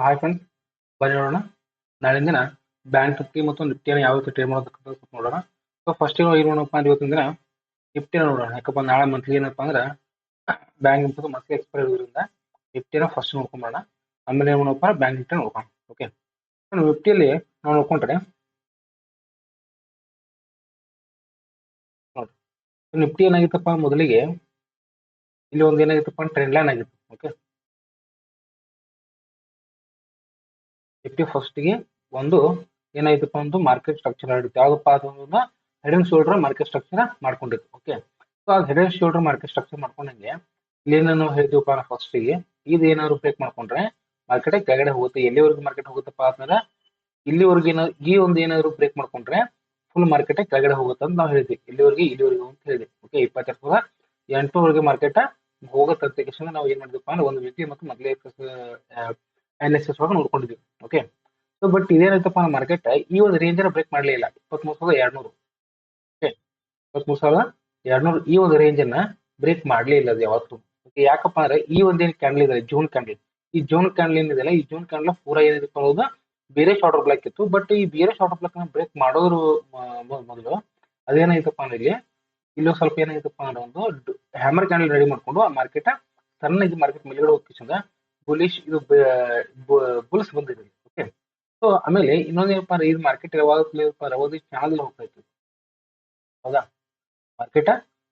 Hi friends, ಬನ್ನಿ ನೋಡೋಣ. ನಾಳಿನ ದಿನ ಬ್ಯಾಂಕ್ ನಿಫ್ಟಿ ಮತ್ತು ನಿಫ್ಟಿಯನ್ನು ಯಾವ ರೀತಿ ಟ್ರೇಡ್ ಮಾಡೋದಕ್ಕಂತ ಸ್ವಲ್ಪ ನೋಡೋಣ. ಸೊ ಫಸ್ಟ್ ಏನು ನೋಡೋಣಪ್ಪ ಅಂದ್ರೆ ಇವತ್ತಿನ ದಿನ ನಿಫ್ಟಿನ ನೋಡೋಣ. ಯಾಕಪ್ಪ ನಾಳೆ ಮಂತ್ಲಿ ಏನಪ್ಪ ಅಂದ್ರೆ ಬ್ಯಾಂಕ್ ನಿಫ್ಟಿ ಮಂತ್ಲಿ ಎಕ್ಸ್ಪೈರ್ ಇರೋದ್ರಿಂದ ನಿಫ್ಟಿನ ಫಸ್ಟ್ ನೋಡ್ಕೊಂಬೋಣ. ಆಮೇಲೆ ಏನು ನೋಡಪ್ಪ ಬ್ಯಾಂಕ್ ನಿಫ್ಟಿ ನೋಡ್ಕೊಂಡು. ಓಕೆ, ನಿಫ್ಟಿಯಲ್ಲಿ ನಾವು ನೋಡ್ಕೊಂಡ್ರೆ ನೋಡಿ, ನಿಫ್ಟಿ ಏನಾಗಿತ್ತಪ್ಪ ಮೊದಲಿಗೆ ಇಲ್ಲಿ ಒಂದು ಏನಾಗಿತ್ತಪ್ಪ ಟ್ರೆಂಡ್ ಲೈನ್ ಆಗಿತ್ತು. ಓಕೆ, ನಿಫ್ಟಿ ಫಸ್ಟ್ಗೆ ಒಂದು ಏನಾಯ್ತಪ್ಪ ಒಂದು ಮಾರ್ಕೆಟ್ ಸ್ಟ್ರಕ್ಚರ್ ಆಡಿತ್ತು. ಯಾವ್ದಪ್ಪ ಅದೊಂದು head and shoulder market structure ಮಾಡ್ಕೊಂಡಿತ್ತು. ಓಕೆ, ಸೊ ಅದು head and shoulder market structure ಮಾಡ್ಕೊಂಡಂಗೆ ಇಲ್ಲೇನೋ ಹೇಳಿದ್ವಪ್ಪ ಫಸ್ಟಿಗೆ ಇದೇನಾದ್ರು ಬ್ರೇಕ್ ಮಾಡ್ಕೊಂಡ್ರೆ ಮಾರ್ಕೆಟ್ ಕೆಳಗಡೆ ಹೋಗುತ್ತೆ. ಎಲ್ಲಿವರೆಗೂ ಮಾರ್ಕೆಟ್ ಹೋಗುತ್ತಪ್ಪ ಆದ್ಮೇಲೆ ಇಲ್ಲಿವರೆಗೆ ಈ ಒಂದು ಏನಾದ್ರು ಬ್ರೇಕ್ ಮಾಡ್ಕೊಂಡ್ರೆ ಫುಲ್ ಮಾರ್ಕೆಟ್ ಕೆಳಗಡೆ ಹೋಗುತ್ತೆ ಅಂತ ನಾವು ಹೇಳಿದ್ವಿ. ಇಲ್ಲಿವರೆಗೆ ಅಂತ ಹೇಳಿದ್ವಿ. ಓಕೆ, 22,800ವರೆಗೆ ಮಾರ್ಕೆಟ್ ಹೋಗತ್ತೆ. ನಾವು ಏನ್ ಮಾಡಿದ್ವಿ ಅಂದ್ರೆ ಒಂದು ವೀಕ್ಲಿ ಮತ್ತು ಮೊದಲೇ ಅನಾಲಿಸಿಸ್ ಒಳಗೆ ನೋಡ್ಕೊಂಡಿದ್ವಿ. ಓಕೆ, ಸೊ ಬಟ್ ಇದೇನಾಯ್ತಪ್ಪ ಮಾರ್ಕೆಟ್ ಈ ಒಂದು ರೇಂಜ್ ಬ್ರೇಕ್ ಮಾಡಲೇ ಇಲ್ಲ. 23,200. ಓಕೆ, 23,200 ಈ ಒಂದು ರೇಂಜ್ ಅನ್ನ ಬ್ರೇಕ್ ಮಾಡಲೇ ಇಲ್ಲ ಅದು ಯಾವತ್ತು. ಓಕೆ, ಯಾಕಪ್ಪ ಅಂದ್ರೆ ಈ ಒಂದೇನು ಕ್ಯಾಂಡಲ್ ಇದೆ ಜೂನ್ ಕ್ಯಾಂಡಲ್, ಈ ಜೂನ್ ಕ್ಯಾಂಡಲ್ ಏನಿದೆಲ್ಲ ಈ ಜೂನ್ ಕ್ಯಾಂಡಲ್ ಪೂರಾ ಏನಿದೆಪ್ಪ ಅನ್ನೋದು ಬೇರೆ ಶಾರ್ಟರ್ ಬ್ಲಾಕ್ ಇತ್ತು. ಬಟ್ ಈ ಬೇರೆ ಶಾರ್ಟರ್ ಬ್ಲಾಕ್ ನ ಬ್ರೇಕ್ ಮಾಡೋದ್ರ ಮೊದಲು ಅದೇನಾಯ್ತಪ್ಪ ಅಂದ್ರೆ ಇಲ್ಲಿ ಸ್ವಲ್ಪ ಏನಾಯ್ತಪ್ಪ ಅಂದ್ರೆ ಒಂದು ಹ್ಯಾಮರ್ ಕ್ಯಾಂಡಲ್ ರೆಡಿ ಮಾಡ್ಕೊಂಡು ಆ ಮಾರ್ಕೆಟ್ ಸಣ್ಣಗೆ ಮಾರ್ಕೆಟ್ ಮೇಲ್ಗಡೆ ಹೋಗ್ತಿಸಿಂದ ಬುಲಿಶ್ ಇದು ಬುಲ್ಸ್ ಬಂದಿದೆ. ಓಕೆ, ಸೊ ಆಮೇಲೆ ಇನ್ನೊಂದೇನಪ್ಪ ಅಂದ್ರೆ ಇದು ಮಾರ್ಕೆಟ್ ಯಾವಾಗ ಚಾನಲ್ ಹೋಗ್ತಾ ಇತ್ತು. ಹೌದಾ, ಮಾರ್ಕೆಟ್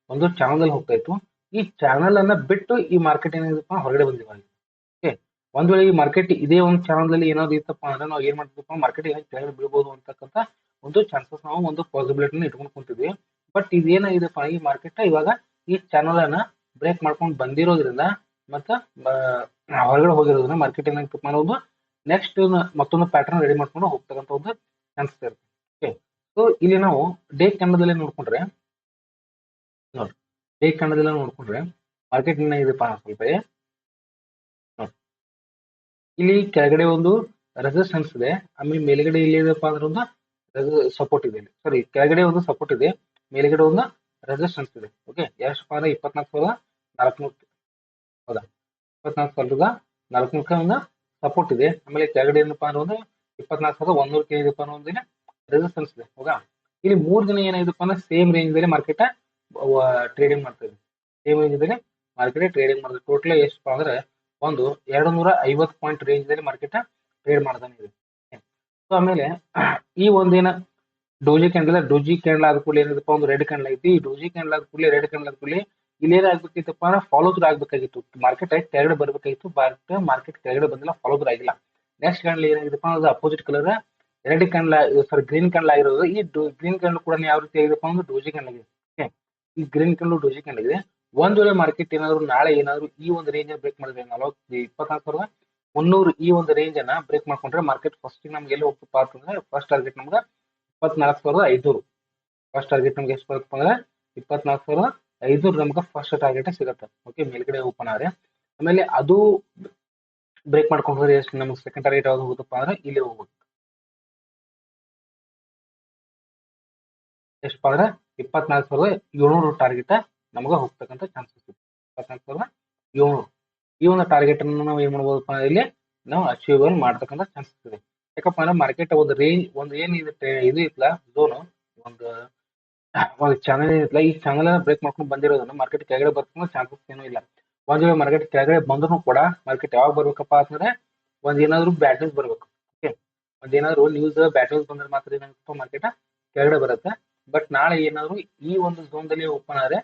ಒಂದು ಚಾನಲ್ ಹೋಗ್ತಾ ಇತ್ತು. ಈ ಚಾನಲ್ ಅನ್ನ ಬಿಟ್ಟು ಈ ಮಾರ್ಕೆಟ್ ಏನಾಗಿದಪ್ಪ ಹೊರಗಡೆ ಬಂದಿವ. ಓಕೆ, ಒಂದ್ ವೇಳೆ ಈ ಮಾರ್ಕೆಟ್ ಇದೇ ಒಂದು ಚಾನಲ್ ಅಲ್ಲಿ ಏನಾದ್ರು ಇತ್ತಪ್ಪ ಅಂದ್ರೆ ನಾವು ಏನ್ ಮಾಡ್ತಿದ್ವಪ್ಪ ಮಾರ್ಕೆಟ್ ಏನಾದ್ರು ಕೆಳಗಡೆ ಬೀಳ್ಬೋದು ಅಂತಕ್ಕಂಥ ಒಂದು ಚಾನ್ಸಸ್ ನಾವು ಒಂದು ಪಾಸಿಬಿಲಿಟಿನ ಇಟ್ಕೊಂಡು ಕುಂತಿದ್ವಿ. ಬಟ್ ಇದೇನಾಗಿದೆಪ್ಪ ಈ ಮಾರ್ಕೆಟ್ ಇವಾಗ ಈ ಚಾನಲ್ ಅನ್ನ ಬ್ರೇಕ್ ಮಾಡ್ಕೊಂಡು ಬಂದಿರೋದ್ರಿಂದ ಮತ್ತ ಹೊರಗಡೆ ಹೋಗಿರೋದ್ರಿಂದ ಮಾರ್ಕೆಟ್ ಏನಾಗ್ತಪ್ಪ ಅನ್ನೋದು ನೆಕ್ಸ್ಟ್ ಮತ್ತೊಂದು ಪ್ಯಾಟರ್ನ್ ರೆಡಿ ಮಾಡ್ಕೊಂಡು ಹೋಗ್ತಕ್ಕಂಥ ಒಂದು ಚಾನ್ಸಸ್ ಇರುತ್ತೆ. ಓಕೆ, ಸೊ ಇಲ್ಲಿ ನಾವು ಡೇ ಕ್ಯಾಂಡಲ್ದಲ್ಲಿ ನೋಡ್ಕೊಂಡ್ರೆ ನೋಡಿ, ಡೇ ಕ್ಯಾಂಡಲ್ ನೋಡ್ಕೊಂಡ್ರೆ ಮಾರ್ಕೆಟ್ ಏನಾಗಿದೆಪ್ಪ ಸ್ವಲ್ಪ ನೋಡಿ, ಇಲ್ಲಿ ಕೆಳಗಡೆ ಒಂದು ರೆಸಿಸ್ಟೆನ್ಸ್ ಇದೆ. ಆಮೇಲೆ ಮೇಲ್ಗಡೆ ಇಲ್ಲಿ ಇದೆಪ್ಪ ಅಂದ್ರೆ ಒಂದು ಸಪೋರ್ಟ್ ಇದೆ. ಸಾರಿ, ಕೆಳಗಡೆ ಒಂದು ಸಪೋರ್ಟ್ ಇದೆ, ಮೇಲ್ಗಡೆ ಒಂದು ರೆಸಿಸ್ಟೆನ್ಸ್ ಇದೆ. ಓಕೆ, ಎಷ್ಟಪ್ಪ ಅಂದ್ರೆ 24,400. ಹೌದಾ, 24,400 ಒಂದು ಸಪೋರ್ಟ್ ಇದೆ. ಆಮೇಲೆ ಕೆಳಗಡೆ ಏನಪ್ಪಾ ಅಂದ್ರೆ ಒಂದು 24,100 ಇದೆಪ್ಪ ಅನ್ನೋ ಒಂದು ರೆಸಿಸ್ಟೆನ್ಸ್ ಇದೆ. ಹೌದಾ, ಇಲ್ಲಿ 3 ದಿನ ಏನಾಗಿದಪ್ಪ ಅಂದ್ರೆ ಸೇಮ್ ರೇಂಜ್ ದಲ್ಲಿ ಮಾರ್ಕೆಟ್ ಟ್ರೇಡಿಂಗ್ ಮಾಡ್ತಾ ಇದೆ. ಸೇಮ್ ರೇಂಜ್ ದಲ್ಲಿ ಮಾರ್ಕೆಟ್ ಟ್ರೇಡಿಂಗ್ ಮಾಡಿದ್ರೆ ಟೋಟಲ್ ಎಷ್ಟಪ್ಪ ಅಂದ್ರೆ ಒಂದು 250 ಪಾಯಿಂಟ್ ರೇಂಜ್ ದಲ್ಲಿ ಮಾರ್ಕೆಟ್ ಟ್ರೇಡ್ ಮಾಡ್ತಾನೆ ಇದೆ. ಸೊ ಆಮೇಲೆ ಈ ಒಂದೇನ ಡೋಜಿ ಕ್ಯಾಂಡಲ್ ಆದ ಕೂಡಲೇ ಏನಿದಪ್ಪ ಒಂದು ರೆಡ್ ಕ್ಯಾಂಡಲ್ ಐತಿ. ಈ ಡೋಜಿ ಕ್ಯಾಂಡಲ್ ಆದ ಕೂಡಲೇ ರೆಡ್ ಕ್ಯಾಂಡಲ್ ಆದ ಕೂಡಲೇ ಇಲ್ಲಿ ಏನಾಗ್ಬೇಕಿತ್ತಪ್ಪ ಅಂದ್ರೆ ಫಾಲೋ ಥ್ರೂ ಆಗ್ಬೇಕಾಗಿತ್ತು. ಮಾರ್ಕೆಟ್ ಕೆಳಗಡೆ ಬರ್ಬೇಕಾಗಿತ್ತು. ಮಾರ್ಕೆಟ್ ಕೆಳಗಡೆ ಬಂದಿಲ್ಲ, ಫಾಲೋ ಥ್ರೂ ಆಗಿಲ್ಲ. ನೆಕ್ಸ್ಟ್ ಕ್ಯಾಂಡಲ್ ಏನಾಗಿದಪ್ಪ ಅದು opposite colour red candle green candle ಆಗಿರೋದು. ಈ ಗ್ರೀನ್ ಕ್ಯಾಂಡಲ್ ಕೂಡ ಯಾವ ರೀತಿ ಆಗಿದೆಪ್ಪ ಅಂದ್ರೆ ಡೋಜಿ ಕ್ಯಾಂಡಲ್ ಆಗಿದೆ. ಓಕೆ, ಈ ಗ್ರೀನ್ ಕ್ಯಾಂಡಲ್ ಡೋಜಿ ಕ್ಯಾಂಡಲ್ ಇದೆ. ಒಂದ್ ವೇಳೆ ಮಾರ್ಕೆಟ್ ಏನಾದ್ರು ನಾಳೆ ಏನಾದ್ರು ಈ ಒಂದು ರೇಂಜ್ ಬ್ರೇಕ್ ಮಾಡಿದ್ರೆ 24,300 ಈ ಒಂದು ರೇಂಜ್ ಅನ್ನ ಬ್ರೇಕ್ ಮಾಡ್ಕೊಂಡ್ರೆ ಮಾರ್ಕೆಟ್ ಫಸ್ಟ್ ನಮ್ಗೆ ಎಲ್ಲಿ ಹೋಗ್ತಪ್ಪ ಅಂತಂದ್ರೆ ಫಸ್ಟ್ ಟಾರ್ಗೆಟ್ ನಮ್ಗೆ 24,500. ಫಸ್ಟ್ ಟಾರ್ಗೆಟ್ ನಮ್ಗೆ ಎಷ್ಟು ಬರುತ್ತಪ್ಪ ಅಂದ್ರೆ 24,500 ನಮ್ಗೆ ಫಸ್ಟ್ ಟಾರ್ಗೆಟ್ ಸಿಗುತ್ತೆ. ಓಕೆ, ಮೇಲ್ಗಡೆ ಓಪನ್ ಆದ್ರೆ ಆಮೇಲೆ ಅದು ಬ್ರೇಕ್ ಮಾಡ್ಕೊಂಡು ಹೋದ್ರೆ ಎಷ್ಟು ನಮ್ಗೆ ಸೆಕೆಂಡ್ ಟಾರ್ಗೆಟ್ ಯಾವ್ದು ಹೋಗುತ್ತಪ್ಪ ಅಂದ್ರೆ ಇಲ್ಲಿ ಹೋಗುತ್ತೆ. ಎಷ್ಟಪ್ಪ ಅಂದ್ರೆ 24,700 ಟಾರ್ಗೆಟ್ ನಮ್ಗೆ ಹೋಗ್ತಕ್ಕಂಥ ಚಾನ್ಸಸ್ ಇದೆ. 24,700 ಈ ಒಂದು ಟಾರ್ಗೆಟ್ ಅನ್ನು ನಾವು ಏನ್ ಮಾಡ್ಬೋದಪ್ಪ ಇಲ್ಲಿ ನಾವು ಅಚೀವಬಲ್ ಮಾಡ್ತಕ್ಕಂಥ ಚಾನ್ಸಸ್ ಇದೆ. ಯಾಕಪ್ಪ ಅಂದ್ರೆ ಮಾರ್ಕೆಟ್ ಒಂದು ರೇಂಜ್ ಒಂದು ಏನಿದೆ ಇದು ಇತ್ತಲ್ಲ ಝೋನ್ ಒಂದು ಚಾನಲ್ ಏನಿತ್ತಲ್ಲ ಈ ಚಾನಲ್ ಬ್ರೇಕ್ ಮಾಡ್ಕೊಂಡು ಬಂದಿರೋದನ್ನ ಮಾರ್ಕೆಟ್ ಕೆಳಗಡೆ ಬರ್ತಕ್ಕಂಥ ಚಾನ್ಸಸ್ ಏನೂ ಇಲ್ಲ. ಒಂದ್ ವೇಳೆ ಮಾರ್ಕೆಟ್ ಕೆಳಗಡೆ ಬಂದ್ರು ಕೂಡ ಮಾರ್ಕೆಟ್ ಯಾವಾಗ ಬರ್ಬೇಕಪ್ಪ ಅಂತಂದ್ರೆ ಒಂದ್ ಏನಾದ್ರು ಬ್ಯಾಡ್ ನ್ಯೂಸ್ ಬರ್ಬೇಕು. ಓಕೆ, ಒಂದ್ ಏನಾದ್ರು ನ್ಯೂಸ್ ಬ್ಯಾಡ್ ನ್ಯೂಸ್ ಬಂದ್ರೆ ಮಾತ್ರ ಏನಾಗುತ್ತೆ ಮಾರ್ಕೆಟ್ ಕೆಳಗಡೆ ಬರುತ್ತೆ. ಬಟ್ ನಾಳೆ ಏನಾದ್ರು ಈ ಒಂದು ಝೋನ್ ದಲ್ಲಿ ಓಪನ್ ಆದ್ರೆ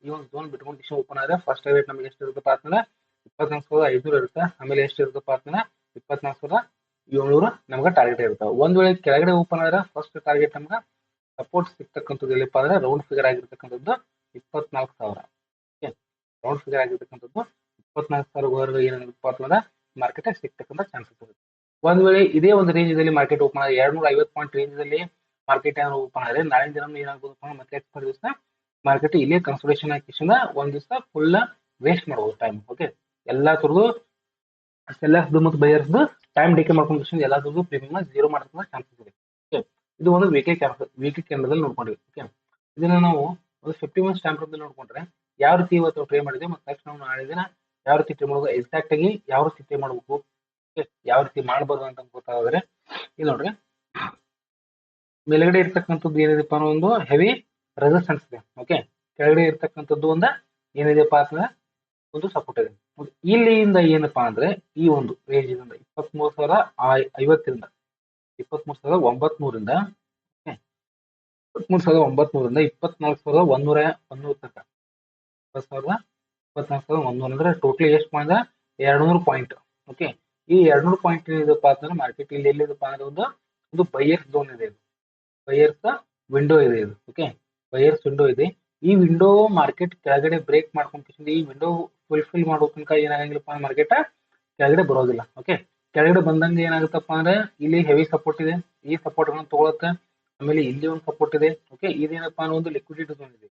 ಈ ಒಂದು ಝೋನ್ ಬಿಟ್ಕೊಂಡು ಓಪನ್ ಆದ್ರೆ ಫಸ್ಟ್ ಟಾರ್ಗೆಟ್ ನಮಗೆ ಎಷ್ಟು ಇರುತ್ತಪ್ಪ ಅಂತಂದ್ರೆ 24,500 ಇರುತ್ತೆ. ಆಮೇಲೆ ಎಷ್ಟು ಇರುತ್ತಪ್ಪ ಅಂತಂದ್ರೆ 24,700 ನಮ್ಗೆ ಟಾರ್ಗೆಟ್ ಇರುತ್ತೆ. ಒಂದ್ ವೇಳೆ ಕೆಳಗಡೆ ಓಪನ್ ಆದ್ರೆ ಫಸ್ಟ್ ಟಾರ್ಗೆಟ್ ನಮ್ಗೆ ಸಪೋರ್ಟ್ ಸಿಗ್ತಕ್ಕಂಥದ್ದು ಎಲ್ಲಿಪ್ಪ ಅಂದ್ರೆ ರೌಂಡ್ ಫಿಗರ್ ಆಗಿರ್ತಕ್ಕಂಥದ್ದು 24,000. ಓಕೆ, ರೌಂಡ್ ಫಿಗರ್ ಆಗಿರ್ತಕ್ಕಂಥದ್ದು 24,000 ಏನಾಗಿರುತ್ತಪ್ಪ ಅಂತಂದ್ರೆ ಮಾರ್ಕೆಟ್ ಸಿಗ್ತಕ್ಕಂಥ ಚಾನ್ಸಸ್ ಇರುತ್ತೆ. ಒಂದ್ ವೇಳೆ ಇದೇ ಒಂದು ರೇಂಜ್ ದಲ್ಲಿ ಮಾರ್ಕೆಟ್ ಓಪನ್ ಆದ್ರೆ 250 ಪಾಯಿಂಟ್ ರೇಂಜ್ ದಲ್ಲಿ ಮಾರ್ಕೆಟ್ ಏನಾದ್ರು ಓಪನ್ ಆದ್ರೆ ನಾಳಿನ ದಿನ ಏನಾಗ್ಬೋದು ಮತ್ತೆ ದಿವಸ ಮಾರ್ಕೆಟ್ ಇಲ್ಲೇ ಕನ್ಸಲ್ಟೇಷನ್ ಹಾಕಿಸಿಂದ ಒಂದ್ ದಿವಸ ಫುಲ್ ವೇಸ್ಟ್ ಮಾಡ್ಬೋದು ಟೈಮ್. ಓಕೆ, ಎಲ್ಲಾ ತರದ್ದು ಸೆಲ್ಲರ್ಸ್ ಮತ್ತು ಬೈಯರ್ಸ್ ಟೈಮ್ ಡಿಕೆ ಮಾಡ್ಕೊಂಡು ಎಲ್ಲಾ ತರದ್ದು ಪ್ರೀಮಿಯಂ ಜೀರೋ ಮಾಡ್ತಕ್ಕಂಥ ಚಾನ್ಸಸ್ ಇದೆ. ಓಕೆ, ಇದು ಒಂದು ವೀಕ್ಲಿ ಕ್ಯಾಂಡಲ್ ನೋಡ್ಕೊಂಡಿವಿ. ಓಕೆ, ಇದನ್ನ ನಾವು ಒಂದು 50 ಮಂತ್ಸ್ ಟೈಮ್ ಫ್ರೇಮ್ ನೋಡ್ಕೊಂಡ್ರೆ ಯಾವ ರೀತಿ ಇವತ್ತು ಟ್ರೇ ಮಾಡಿದೆ ಮತ್ತೆ ನೆಕ್ಸ್ಟ್ ನಾವು ನಾಳೆ ದಿನ ಯಾವ ರೀತಿ ಟ್ರೇ ಮಾಡೋದು ಎಕ್ಸಾಕ್ಟ್ ಆಗಿ ಯಾವ ರೀತಿ ಟ್ರೇ ಮಾಡಬೇಕು ಯಾವ ರೀತಿ ಮಾಡ್ಬೋದು ಅಂತ ಗೊತ್ತಾದ್ರೆ ಇಲ್ಲಿ ನೋಡ್ರಿ, ಮೇಲ್ಗಡೆ ಇರ್ತಕ್ಕಂಥದ್ದು ಏನಿದೆಪ್ಪ ಅನ್ನೋ ಒಂದು ಹೆವಿ ರೆಸಿಸ್ಟೆನ್ಸ್ ಇದೆ. ಓಕೆ, ಕೆಳಗಡೆ ಇರ್ತಕ್ಕಂಥದ್ದು ಏನಿದೆಪ್ಪ ಅಂದ್ರೆ ಒಂದು ಸಪೋರ್ಟ್ ಇದೆ. ಇಲ್ಲಿಂದ ಏನಪ್ಪಾ ಅಂದ್ರೆ ಈ ಒಂದು ರೇಂಜ್ ಇಂದ 23,050 23,900 24,100 ತನಕ 24,100 ಅಂದ್ರೆ ಟೋಟಲಿ ಎಷ್ಟು ಪಾಯಿಂಟ್? 200 ಪಾಯಿಂಟ್. ಓಕೆ, ಈ 200 ಪಾಯಿಂಟ್ ಏನಿದೆಪ್ಪ ಅಂತಂದ್ರೆ ಮಾರ್ಕೆಟ್ ಇಲ್ಲಿ ಎಲ್ಲಿದೆಪ್ಪ ಅಂದ್ರೆ ಒಂದು ಬೈಯರ್ಸ್ ಝೋನ್ ಇದೆ, ಬೈಯರ್ಸ್ ವಿಂಡೋ ಇದೆ ಇದು. ಓಕೆ, ಬೈಯರ್ಸ್ ವಿಂಡೋ ಇದೆ. ಈ ವಿಂಡೋ ಮಾರ್ಕೆಟ್ ಕೆಳಗಡೆ ಬ್ರೇಕ್ ಮಾಡ್ಕೊಂಡು ಈ ವಿಂಡೋ ಫುಲ್ಫಿಲ್ ಮಾಡೋ ತನಕ ಏನಾಗಂಗಿಲ್ಲಪ್ಪ ಮಾರ್ಕೆಟ್ ಕೆಳಗಡೆ ಬರೋದಿಲ್ಲ. ಓಕೆ, ಕೆಳಗಡೆ ಬಂದಂಗೆ ಏನಾಗುತ್ತಪ್ಪ ಅಂದ್ರೆ ಇಲ್ಲಿ ಹೆವಿ ಸಪೋರ್ಟ್ ಇದೆ, ಈ ಸಪೋರ್ಟ್ ಅನ್ನು ತಗೊಳುತ್ತೆ. ಆಮೇಲೆ ಇಲ್ಲಿ ಒಂದು ಸಪೋರ್ಟ್ ಇದೆ. ಓಕೆ, ಇದೇನಪ್ಪ ಅನ್ನೋ ಒಂದು ಲಿಕ್ವಿಡಿಟಿ ಝೋನ್ ಇದೆ.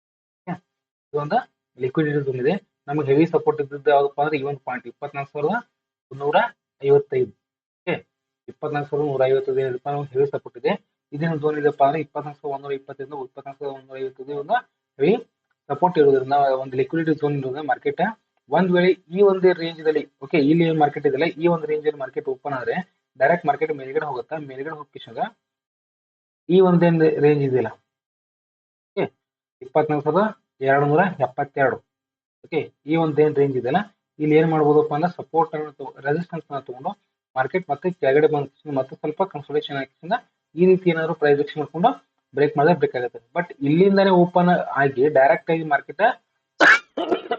ಇದೊಂದು ಲಿಕ್ವಿಡಿಟಿ ಝೋನ್ ಇದೆ. ನಮಗೆ ಹೆವಿ ಸಪೋರ್ಟ್ ಇದ್ದದ್ದು ಯಾವ್ದಪ್ಪ ಅಂದ್ರೆ ಈ ಒಂದು ಪಾಯಿಂಟ್ 24,155. ಓಕೆ, 24,155 ಏನಪ್ಪ ಹೆವಿ ಸಪೋರ್ಟ್ ಇದೆ. ಇದೇನು ಝೋನ್ ಇದೆಪ್ಪ ಅಂದ್ರೆ 24,125 24,150 ಒಂದು ಹೆವಿ ಸಪೋರ್ಟ್ ಇರೋದ್ರಿಂದ ಒಂದು ಲಿಕ್ವಿಡಿಟಿ ಝೋನ್ ಇರೋದ್ರಿಂದ ಮಾರ್ಕೆಟ್ ಒಂದ್ ವೇಳೆ ಈ ಒಂದು ರೇಂಜ್ ದಲ್ಲಿ, ಓಕೆ, ಇಲ್ಲಿ ಮಾರ್ಕೆಟ್ ಇದೆಲ್ಲ ಈ ಒಂದು ರೇಂಜ್ ಅಲ್ಲಿ ಮಾರ್ಕೆಟ್ ಓಪನ್ ಆದ್ರೆ ಡೈರೆಕ್ಟ್ ಮಾರ್ಕೆಟ್ ಮೇಲ್ಗಡೆ ಹೋಗುತ್ತಾ, ಮೇಲ್ಗಡೆ ಹೋಗಿಸಿದ ಈ ಒಂದೇನ್ ರೇಂಜ್ ಇದೆಯಲ್ಲ, ಓಕೆ, 24,272. ಓಕೆ, ಈ ಒಂದೇನ್ ರೇಂಜ್ ಇದೆಯಲ್ಲ ಇಲ್ಲಿ ಏನ್ ಮಾಡ್ಬೋದಪ್ಪ ಅಂದ್ರೆ ಸಪೋರ್ಟ್ ರೆಸಿಸ್ಟೆನ್ಸ್ ತಗೊಂಡು ಮಾರ್ಕೆಟ್ ಮತ್ತೆ ಕೆಳಗಡೆ ಬಂದ ಮತ್ತೆ ಸ್ವಲ್ಪ ಕನ್ಸಲ್ಟೇಷನ್ ಹಾಕಿಸಿಂದ ಈ ರೀತಿ ಏನಾದ್ರು ಪ್ರೈಸ್ ಮಾಡ್ಕೊಂಡು ಬ್ರೇಕ್ ಮಾಡಿದ್ರೆ ಬ್ರೇಕ್ ಆಗುತ್ತೆ. ಬಟ್ ಇಲ್ಲಿಂದಾನೇ ಓಪನ್ ಆಗಿ ಡೈರೆಕ್ಟ್ ಆಗಿ ಮಾರ್ಕೆಟ್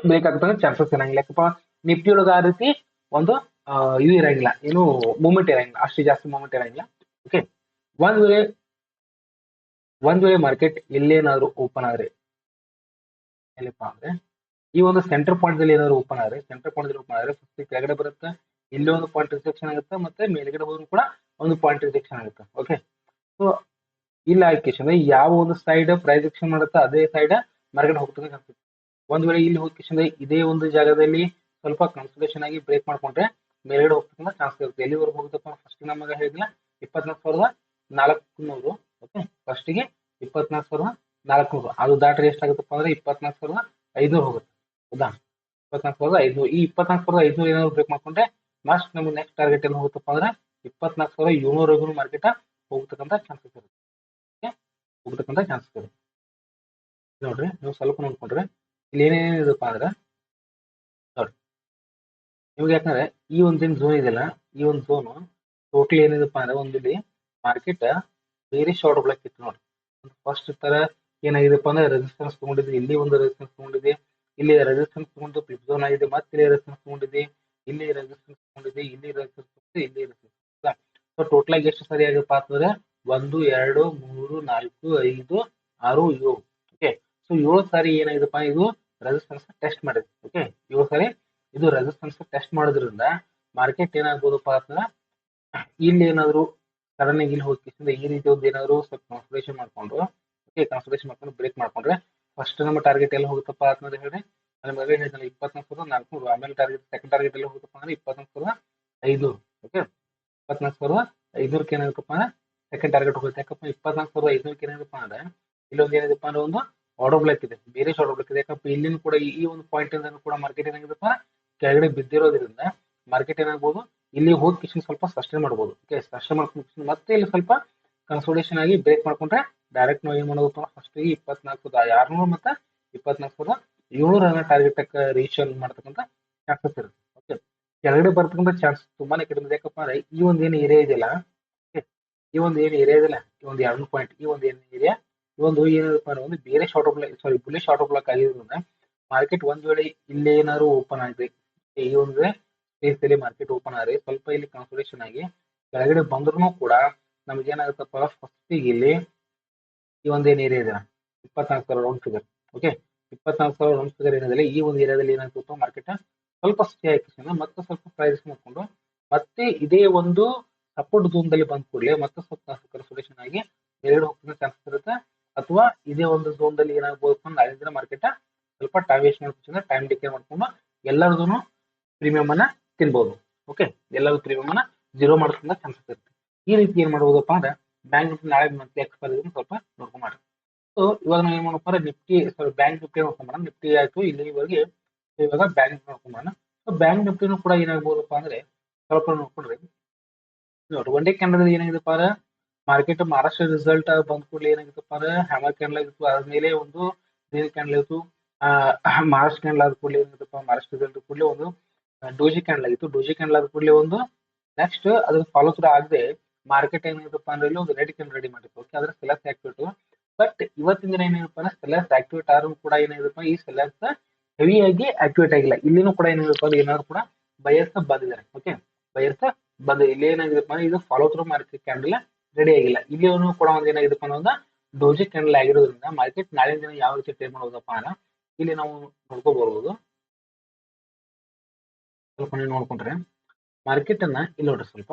ಬ್ರೇಕ್ ಆಗ್ತದೆ ಚಾನ್ಸಸ್ ಇರಂಗಿಲ್ಲ. ಯಾಕಪ್ಪ ನಿಫ್ಟಿ ಒಳಗೆ ಆ ರೀತಿ ಒಂದು ಇದು ಇರಂಗಿಲ್ಲ, ಏನು ಮೂವ್ಮೆಂಟ್ ಇರಂಗಿಲ್ಲ, ಅಷ್ಟು ಜಾಸ್ತಿ ಮೂವ್ಮೆಂಟ್ ಇರಂಗಿಲ್ಲ. ಓಕೆ, ಒಂದ್ ವೇಳೆ ಮಾರ್ಕೆಟ್ ಎಲ್ಲೇನಾದ್ರು ಓಪನ್ ಆದ್ರೆ ಎಲ್ಲಿಪ್ಪ ಅಂದ್ರೆ ಈ ಒಂದು ಸೆಂಟರ್ ಪಾಯಿಂಟ್ ದಲ್ಲಿ ಏನಾದ್ರು ಓಪನ್ ಆದ್ರೆ ಫಸ್ಟ್ ಕೆಳಗಡೆ ಬರುತ್ತೆ, ಇಲ್ಲಿ ಒಂದು ಪಾಯಿಂಟ್ ರಿಜೆಕ್ಷನ್ ಆಗುತ್ತೆ, ಮತ್ತೆ ಮೇಲ್ಗಡೆ ಹೋದ್ರು ಕೂಡ ಒಂದು ಪಾಯಿಂಟ್ ರಿಜೆಕ್ಷನ್ ಆಗುತ್ತೆ. ಓಕೆ, ಸೊ ಇಲ್ಲ ಆಯ್ಕೆಶನ್ ಯಾವ ಒಂದು ಸೈಡ್ ಪ್ರೈಸ್ ಎಕ್ಷನ್ ಮಾಡುತ್ತೆ ಅದೇ ಸೈಡ್ ಮಾರ್ಕೆಟ್ ಹೋಗ್ತದೆ ಕಾಣ್ತದೆ. ಒಂದ್ ವೇಳೆ ಇಲ್ಲಿ ಹೋಗಿ ಇದೇ ಒಂದು ಜಾಗದಲ್ಲಿ ಸ್ವಲ್ಪ ಕನ್ಸಲ್ಟೇಷನ್ ಆಗಿ ಬ್ರೇಕ್ ಮಾಡ್ಕೊಂಡ್ರೆ ಮೇಲ್ಗಡೆ ಹೋಗ್ತಕ್ಕಂಥ ಚಾನ್ಸ್ ಇರುತ್ತೆ. ಎಲ್ಲಿವರೆಗೂ ಹೋಗುತ್ತಪ್ಪ ಫಸ್ಟ್ ನಮಗೆ ಹೇಳಿಲ್ಲ 24,400. ಓಕೆ, ಫಸ್ಟಿಗೆ 24,400 ಅದು ದಾಟ್ರೆ ಎಷ್ಟಾಗುತ್ತಪ್ಪ ಅಂದ್ರೆ 24,500 ಹೋಗುತ್ತೆ. ಹೌದಾ, 24,500. ಈ 24,500 ಏನಾದ್ರು ಬ್ರೇಕ್ ಮಾಡ್ಕೊಂಡ್ರೆ ಮಸ್ಟ್ ನಮ್ಗೆ ನೆಕ್ಸ್ಟ್ ಟಾರ್ಗೆಟ್ ಏನು ಹೋಗುತ್ತಪ್ಪ ಅಂದ್ರೆ 24,700 ಮಾರ್ಕೆಟ್ ಹೋಗ್ತಕ್ಕಂಥ ಚಾನ್ಸಸ್ ಇರುತ್ತೆ. ಹೋಗ್ತಕ್ಕಂಥ ಚಾನ್ಸಸ್ ಇರುತ್ತೆ. ನೋಡ್ರಿ, ನೀವು ಸ್ವಲ್ಪ ನೋಡ್ಕೊಂಡ್ರೆ ಇಲ್ಲಿ ಏನೇನಿದೆಪ್ಪ ಅಂದ್ರೆ ನೋಡ್ರಿ, ನಿಮ್ಗೆ ಯಾಕಂದ್ರೆ ಈ ಒಂದೇನು ಝೋನ್ ಇದೆಯಲ್ಲ, ಈ ಒಂದು ಝೋನು ಟೋಟಲ್ ಏನಿದೆಪ್ಪ ಅಂದ್ರೆ ಒಂದಿಲ್ಲಿ ಮಾರ್ಕೆಟ್ ಬೇರೆ ಶಾರ್ಟ್ ಬ್ಲಾಕ್ ಇತ್ತು ನೋಡ್ರಿ. ಫಸ್ಟ್ ತರ ಏನಾಗಿದೆಪ್ಪ ಅಂದ್ರೆ ರೆಸಿಸ್ಟೆನ್ಸ್ ತಗೊಂಡಿದೆ, ಇಲ್ಲಿ ಒಂದು ರೆಸಿಸ್ಟೆನ್ಸ್ ತಗೊಂಡಿದೆ, ಇಲ್ಲಿ ರೆಸಿಸ್ಟೆನ್ಸ್ ತಗೊಂಡು ಫ್ಲಿಪ್ ಝೋನ್ ಆಗಿದೆ, ಮತ್ತೆ ಇಲ್ಲಿ ರೆಸಿಸ್ಟೆನ್ಸ್ ತಗೊಂಡಿದೆ, ಇಲ್ಲಿ ರೆಸಿಸ್ಟೆನ್ಸ್ ತಗೊಂಡಿದೆ, ಇಲ್ಲಿ ರೆಸಿಸ್ಟೆನ್ಸ್ ತಗೊಂಡಿದೆ, ಇಲ್ಲಿ ರೆಸಿಸ್ಟೆನ್ಸ್. ಸೊ ಟೋಟಲ್ ಆಗಿ ಎಷ್ಟು ಸರಿ ಆಗಪ್ಪ ಅಂತಂದ್ರೆ 1 2 3 4 5 6 7. ಓಕೆ, ಸೊ 7 ಸಾರಿ ಏನಾಗಿದೆಪ್ಪ ಇದು ರೆಸಿಸ್ಟೆನ್ಸ್ ಟೆಸ್ಟ್ ಮಾಡಿದೆ. ಓಕೆ, 7 ಸಾರಿ ಇದು ರೆಸಿಸ್ಟೆನ್ಸ್ ಟೆಸ್ಟ್ ಮಾಡೋದ್ರಿಂದ ಮಾರ್ಕೆಟ್ ಏನಾಗ್ಬೋದಪ್ಪ ಅಂತಂದ್ರೆ ಇಲ್ಲಿ ಏನಾದ್ರು ಸಡನ್ ಆಗಿ ಇಲ್ಲಿ ಹೋಗಿ ಈ ರೀತಿ ಒಂದು ಏನಾದ್ರು ಸ್ವಲ್ಪ ಕಾನ್ಸಂಟ್ರೇಷನ್ ಮಾಡ್ಕೊಂಡು, ಓಕೆ, ಕಾನ್ಸಂಟ್ರೇಷನ್ ಮಾಡ್ಕೊಂಡು ಬ್ರೇಕ್ ಮಾಡ್ಕೊಂಡ್ರೆ ಫಸ್ಟ್ ನಮ್ಮ ಟಾರ್ಗೆಟ್ ಎಲ್ಲ ಹೋಗುತ್ತಪ್ಪ ಅಂತಂದ್ರೆ ಹೇಳಿ ನಮಗೆ ಹೇಳಿದ್ನಲ್ಲ 24,400. ಆಮೇಲೆ ಟಾರ್ಗೆಟ್ ಸೆಕೆಂಡ್ ಟಾರ್ಗೆಟ್ ಎಲ್ಲ ಹೋಗುತ್ತಪ್ಪ ಅಂದ್ರೆ 24,500. ಓಕೆ, 24,500 ಏನಾಗುತ್ತಪ್ಪ ಅಂದ್ರೆ ಸೆಕೆಂಡ್ ಟಾರ್ಗೆಟ್ ಹೋಗುತ್ತೆ. ಯಾಕಪ್ಪ 24,500 ಏನಾಗುತ್ತಪ್ಪ ಅಂದ್ರೆ ಇಲ್ಲೊಂದು ಏನಿದೆಪ್ಪ ಅಂದ್ರೆ ಒಂದು ಆರ್ಡರ್ ಬ್ಲಾಕ್ ಇದೆ, ಬೇರೆ ಆರ್ಡರ್ ಬ್ಲಾಕ್ ಇದೆ. ಯಾಕಪ್ಪ ಇಲ್ಲಿನೂ ಕೂಡ ಈ ಒಂದು ಪಾಯಿಂಟ್ ಇಂದ ಕೂಡ ಮಾರ್ಕೆಟ್ ಏನಾಗಿದೆಪ್ಪ ಕೆಳಗಡೆ ಬಿದ್ದಿರೋದ್ರಿಂದ ಮಾರ್ಕೆಟ್ ಏನಾಗಬಹುದು ಇಲ್ಲಿ ಹೋಗಿ ಸ್ವಲ್ಪ ಸಸ್ಟೈನ್ ಮಾಡಬಹುದು. ಓಕೆ, ಸಸ್ಟೈನ್ ಮಾಡ್ಕೊಂಡು ಮತ್ತೆ ಇಲ್ಲಿ ಸ್ವಲ್ಪ ಕನ್ಸೋಲೇಷನ್ ಆಗಿ ಬ್ರೇಕ್ ಮಾಡ್ಕೊಂಡ್ರೆ ಡೈರೆಕ್ಟ್ ನಾವು ಏನ್ ಮಾಡೋದಪ್ಪ ಫಸ್ಟ್ 24,600 ಮತ್ತೆ 24,700 ಟಾರ್ಗೆಟ್ ರೀಚ್ ಮಾಡ್ತಕ್ಕಂಥ ಚಾನ್ಸಸ್ ಇರುತ್ತೆ. ಓಕೆ, ಕೆಳಗಡೆ ಬರ್ತಕ್ಕಂಥ ಚಾನ್ಸ್ ತುಂಬಾನೇ ಕಡಿಮೆ ಇದೆ. ಯಾಕಪ್ಪ ಅಂದ್ರೆ ಈ ಒಂದು ಏನು ಏರಿಯಾ ಇದೆಯಲ್ಲ, ಈ ಒಂದು ಏನು ಏರಿಯಾ ಇದೆಯಲ್ಲ, ಈ ಒಂದು 200 ಪಾಯಿಂಟ್, ಈ ಒಂದು ಏನು ಏರಿಯಾ ಈ ಒಂದು ಏನಿದೆಪ್ಪ ಅಂದ್ರೆ ಒಂದು ಬೇರೆ ಶಾರ್ಟ್ ಬ್ಲಾಕ್, ಸಾರಿ ಬುಲ್ಲಿಶ್ ಶಾರ್ಟ್ ಬ್ಲಾಕ್ ಆಗಿರೋದ್ರಿಂದ ಮಾರ್ಕೆಟ್ ಒಂದ್ ವೇಳೆ ಇಲ್ಲಿ ಏನಾದ್ರು ಓಪನ್ ಆಗಿದೆ, ಈ ಒಂದು ಸ್ಪೇಸ್ ಅಲ್ಲಿ ಮಾರ್ಕೆಟ್ ಓಪನ್ ಆದ್ರೆ ಸ್ವಲ್ಪ ಇಲ್ಲಿ ಕಾನ್ಸಲ್ಟೇಷನ್ ಆಗಿ ಕೆಳಗಡೆ ಬಂದ್ರು ಕೂಡ ನಮ್ಗೆ ಏನಾಗುತ್ತಪ್ಪ ಫಸ್ಟ್ ಇಲ್ಲಿ ಈ ಒಂದು ಏನು ಏರಿಯಾ ಇದೆ 24,000 round figure. Okay, 24,000 round figure ಏನಿದೆ ಈ ಒಂದು ಏರಿಯಾದಲ್ಲಿ ಏನಾಗ್ತಿತ್ತು ಮಾರ್ಕೆಟ್ ಸ್ವಲ್ಪ ಸ್ಟೇ ಹಾಕಿಸಿದ್ರೆ ಮತ್ತೆ ಸ್ವಲ್ಪ ಪ್ರೈಸ್ ಮಾಡ್ಕೊಂಡು ಮತ್ತೆ ಇದೇ ಒಂದು ಸಪೋರ್ಟ್ ಝೋನ್ ದಲ್ಲಿ ಬಂದ ಕೂಡಲೇ ಮತ್ತೆ ಸ್ವಲ್ಪ ಕನ್ಸಲ್ಟೇಷನ್ ಆಗಿ ಎರಡು ಹೋಗ್ತಿರೋ ಚಾನ್ಸಸ್ ಇರುತ್ತೆ. ಅಥವಾ ಇದೇ ಒಂದು ಝೋನ್ ದಲ್ಲಿ ಏನಾಗಬಹುದು ಅಂದ್ರೆ ಅಲ್ಲಿಂದ ಮಾರ್ಕೆಟ್ ಸ್ವಲ್ಪ ಟೈಮ್ ವೇಸ್ಟ್ ಮಾಡ್ಕೊಂಡು ಟೈಮ್ ಡಿಕೆ ಮಾಡ್ಕೊಂಡು ಎಲ್ಲರದೂ ಪ್ರೀಮಿಯಂ ಅನ್ನ ತಿನ್ಬಹುದು. ಓಕೆ, ಎಲ್ಲರೂ ಪ್ರೀಮಿಯಂ ಅನ್ನ ಜೀರೋ ಮಾಡ್ಕೊಂಡ ಚಾನ್ಸಸ್ ಇರುತ್ತೆ. ಈ ರೀತಿ ಏನ್ ಮಾಡಬಹುದಪ್ಪ ಅಂದ್ರೆ ಬ್ಯಾಂಕ್ ನಿಫ್ಟಿ ನಾಳೆ ಮತ್ತೆ ಎಕ್ಸ್ಪೈರ್ ಸ್ವಲ್ಪ ನೋಡ್ಕೊಂಡ್ ಮಾಡ್ರಿ. ಸೊ ಇವಾಗ ನಾವು ಏನ್ ಮಾಡಪ್ಪ ಅಂದ್ರೆ ನಿಫ್ಟಿ ಸಾರಿ ಬ್ಯಾಂಕ್ ನಿಫ್ಟಿ ನೋಡ್ಕೊಂಡ್ ನಿಫ್ಟಿ ಆಯ್ತು ಇಲ್ಲಿವರೆಗೆ. ಇವಾಗ ಬ್ಯಾಂಕ್ ನೋಡ್ಕೊಂಡ್ ಸೊ ಬ್ಯಾಂಕ್ ನಿಫ್ಟಿನೂ ಕೂಡ ಏನಾಗಬಹುದಪ್ಪ ಅಂದ್ರೆ ಸ್ವಲ್ಪ ನೋಡ್ಕೊಂಡ್ರಿ ನೋಡಿ ಒನ್ ಡೇ ಕ್ಯಾಂಡಲ್ ಏನಾಗಿದೆಪ್ಪ ಅಂದ್ರೆ ಮಾರ್ಕೆಟ್ ಮಹಾರಾಷ್ಟ್ರ ರಿಸಲ್ಟ್ ಬಂದ ಕೂಡಲೇ ಏನಾಗಿತ್ತಪ್ಪ ಅಂದ್ರೆ ಹ್ಯಾಮರ್ ಕ್ಯಾಂಡಲ್ ಆಗಿತ್ತು ಆದ್ಮೇಲೆ ಒಂದು ನೀಲ್ ಕ್ಯಾಂಡಲ್ ಇತ್ತು ಮಹಾರಾಷ್ಟ್ರ ಕ್ಯಾಂಡಲ್ ಆದ ಕೂಡಲೇ ಏನಾಗಿತ್ತಪ್ಪ ಮಹಾರಾಷ್ಟ್ರ ರಿಸಲ್ಟ್ ಕೂಡಲೇ ಒಂದು ಡೋಜಿ ಕ್ಯಾಂಡಲ್ ಆಗಿತ್ತು ಡೋಜಿ ಕ್ಯಾಂಡಲ್ ಆದ ಕೂಡಲೇ ಒಂದು ನೆಕ್ಸ್ಟ್ ಅದ್ರ ಫಾಲೋ ಥ್ರೂ ಆಗದೆ ಮಾರ್ಕೆಟ್ ಏನಾಗಿತ್ತಪ್ಪ ಅಂದ್ರೆ ಇಲ್ಲಿ ಒಂದು ರೆಡ್ ಕ್ಯಾಂಡಲ್ ರೆಡಿ ಮಾಡಿತ್ತು ಓಕೆ ಅದ್ರ ಸೆಲೆಕ್ಟ್ ಆಕ್ಟಿವಿಟಿ ಬಟ್ ಇವತ್ತಿನ ದಿನ ಏನಿದೆಪ್ಪ ಅಂದ್ರೆ ಸೆಲೆಕ್ಟ್ ಆಕ್ಟಿವೇಟ್ ಆದ್ರೂ ಕೂಡ ಏನಾಗಿದೆಪ್ಪ ಈ ಸೆಲೆಕ್ಟ್ ಹೆವಿಯಾಗಿ ಆಕ್ಟಿವೇಟ್ ಆಗಿಲ್ಲ ಇಲ್ಲಿನೂ ಕೂಡ ಏನಾಗಿದೆಪ್ಪ ಅಂದ್ರೆ ಏನಾದ್ರು ಕೂಡ ಬಯರ್ಸ್ ಬಂದಿದ್ದಾರೆ ಓಕೆ ಬಯರ್ಸ್ ಬಂದ ಇಲ್ಲಿ ಏನಾಗಿದೆಪ್ಪ ಅಂದ್ರೆ ಇದು follow through market candle ready ಆಗಿಲ್ಲ ಇಲ್ಲಿ ಕೂಡ ಒಂದು ಏನಾಗಿದೆಪ್ಪ ಅನ್ನೋದು ಡೋಜಿ ಕ್ಯಾಂಡಲ್ ಆಗಿರೋದ್ರಿಂದ ಮಾರ್ಕೆಟ್ ನಾಳಿನ ದಿನ ಯಾವ ರೀತಿ ಟ್ರೇಡ್ ಮಾಡೋದಪ್ಪ ಅಂದ್ರೆ ಇಲ್ಲಿ ನಾವು ನೋಡ್ಕೋಬಹುದು ಸ್ವಲ್ಪ ನೀವು ನೋಡ್ಕೊಂಡ್ರೆ ಮಾರ್ಕೆಟ್ ಅನ್ನ ಇಲ್ಲಿ ನೋಡ್ರಿ ಸ್ವಲ್ಪ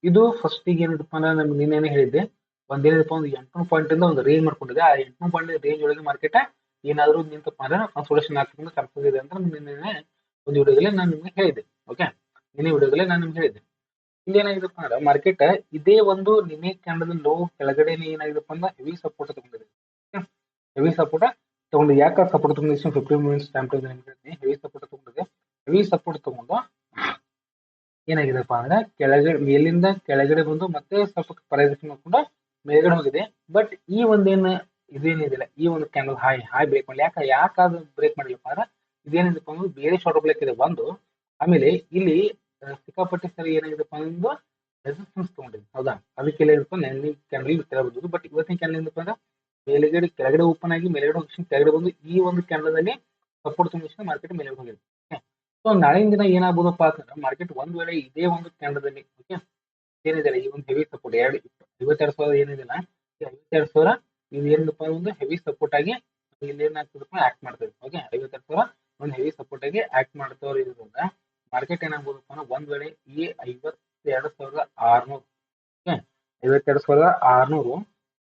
ಇದು ಫಸ್ಟ್ ಈಗ ಏನಿದಪ್ಪ ಅಂದ್ರೆ ನಮ್ಗೆ ನೀನೇನೇ ಹೇಳಿದ್ದೆ ಒಂದೇನಿದಪ್ಪ ಒಂದು 800 ಪಾಯಿಂಟ್ ಇಂದ ಒಂದು ರೇಂಜ್ ಮಾಡ್ಕೊಂಡಿದೆ ಆ 800 ಪಾಯಿಂಟ್ ರೇಂಜ್ ಒಳಗೆ ಮಾರ್ಕೆಟ್ ಏನಾದ್ರು ನಿಂತಪ್ಪ ಅಂದ್ರೆ ಕನ್ಸೋಲೇಷನ್ ಆಗ್ತಕ್ಕಂಥ ಚಾನ್ಸಸ್ ಇದೆ ಅಂತ ನಿನ್ನೆ ಒಂದು ವಿಡಿಯೋದಲ್ಲಿ ನಾನು ನಿಮ್ಗೆ ಹೇಳಿದ್ದೆ ಓಕೆ ನಿನ್ನೆ ವಿಡಿಯೋದಲ್ಲಿ ನಾನು ನಿಮ್ಗೆ ಹೇಳಿದ್ದೆ ಇಲ್ಲಿ ಏನಾಗಿದಪ್ಪ ಅಂದ್ರೆ ಮಾರ್ಕೆಟ್ ಇದೇ ಒಂದು ನಿನ್ನೆ ಕ್ಯಾಂಡಲ್ ಲೋ ಕೆಳಗಡೆ ಏನಾಗಿದಪ್ಪ ಅಂದ್ರೆ ಹೆವಿ ಸಪೋರ್ಟ್ ತಗೊಂಡಿದೆ ಹೆವಿ ಸಪೋರ್ಟ್ ತಗೊಂಡು ಯಾಕೆ ಸಪೋರ್ಟ್ ತಗೊಂಡಿದ್ದು 15 minutes time to heavy support ತಗೊಂಡಿದೆ ಹೆವಿ ಸಪೋರ್ಟ್ ತಗೊಂಡು ಏನಾಗಿದೆಪ್ಪ ಅಂದ್ರೆ ಕೆಳಗಡೆ ಮೇಲಿಂದ ಕೆಳಗಡೆ ಬಂದು ಮತ್ತೆ ಸ್ವಲ್ಪ ಪ್ರೈಸೇಷನ್ ಮಾಡ್ಕೊಂಡು ಮೇಲ್ಗಡೆ ಹೋಗಿದೆ ಬಟ್ ಈ ಒಂದೇನು ಇದೇನಿದಿಲ್ಲ ಈ ಒಂದು ಕ್ಯಾಂಡಲ್ ಹಾಯ್ ಬ್ರೇಕ್ ಮಾಡಲಿ ಯಾಕೆ ಅದು ಬ್ರೇಕ್ ಮಾಡಲಿಪ್ಪ ಅಂದ್ರೆ ಇದೇನಿದಪ್ಪ ಅಂದ್ರೆ ಬೇರೆ ಶಾರ್ಟ್ ಬ್ರೇಕ್ ಇದೆ ಒಂದು ಆಮೇಲೆ ಇಲ್ಲಿ ಸಿಕ್ಕಾಪಟ್ಟೆ ಸರಿ ಏನಾಗಿದೆಪ್ಪ ಅಂದ್ರೆ ರೆಸಿಸ್ಟೆನ್ಸ್ ತಗೊಂಡಿದೆ ಹೌದಾ ಅದಕ್ಕೆ ಏನಪ್ಪ ನೆನ್ನೆ ಕ್ಯಾಂಡಲ್ ತೆರಬಹುದು ಬಟ್ ಇವತ್ತಿನ ಕ್ಯಾಂಡಲ್ ಏನಪ್ಪ ಅಂದ್ರೆ ಮೇಲ್ಗಡೆ ಕೆಳಗಡೆ ಓಪನ್ ಆಗಿ ಮೇಲ್ಗಡೆ ಹೋಗಿ ಕೆಳಗಡೆ ಬಂದು ಈ ಒಂದು ಕ್ಯಾಂಡಲ್ ಅಲ್ಲಿ ಸಪೋರ್ಟ್ ತುಂಬಿಸಿ ಮಾರ್ಕೆಟ್ ಮೇಲ್ಗಡೆ ಹೋಗಿದೆ ಸೊ ನಾಳಿನ ದಿನ ಏನಾಗ್ಬೋದಪ್ಪ ಅಂತಂದ್ರೆ ಮಾರ್ಕೆಟ್ ಒಂದ್ ವೇಳೆ ಇದೇ ಒಂದು ಕ್ಯಾಂಡಲ್ದಲ್ಲಿ ಓಕೆ ಏನಿದೆ ಈ ಒಂದು ಹೆವಿ ಸಪೋರ್ಟ್ 52,000 ಏನಿದಿಲ್ಲ 52,000 ಇದು ಏನಪ್ಪ ಒಂದು ಹೆವಿ ಸಪೋರ್ಟ್ ಆಗಿ ಇಲ್ಲಿ ಏನಾಗ್ತದಪ್ಪ ಆಕ್ಟ್ ಮಾಡ್ತದೆ ಓಕೆ 52,000 ಒಂದು ಹೆವಿ ಸಪೋರ್ಟ್ ಆಗಿ ಆಕ್ಟ್ ಮಾಡ್ತವ್ರು ಇರೋದ್ರಿಂದ ಮಾರ್ಕೆಟ್ ಏನಾಗ್ಬೋದಪ್ಪ ಅಂದ್ರೆ ಒಂದ್ ವೇಳೆ ಈ 52,600 ಓಕೆ 52,600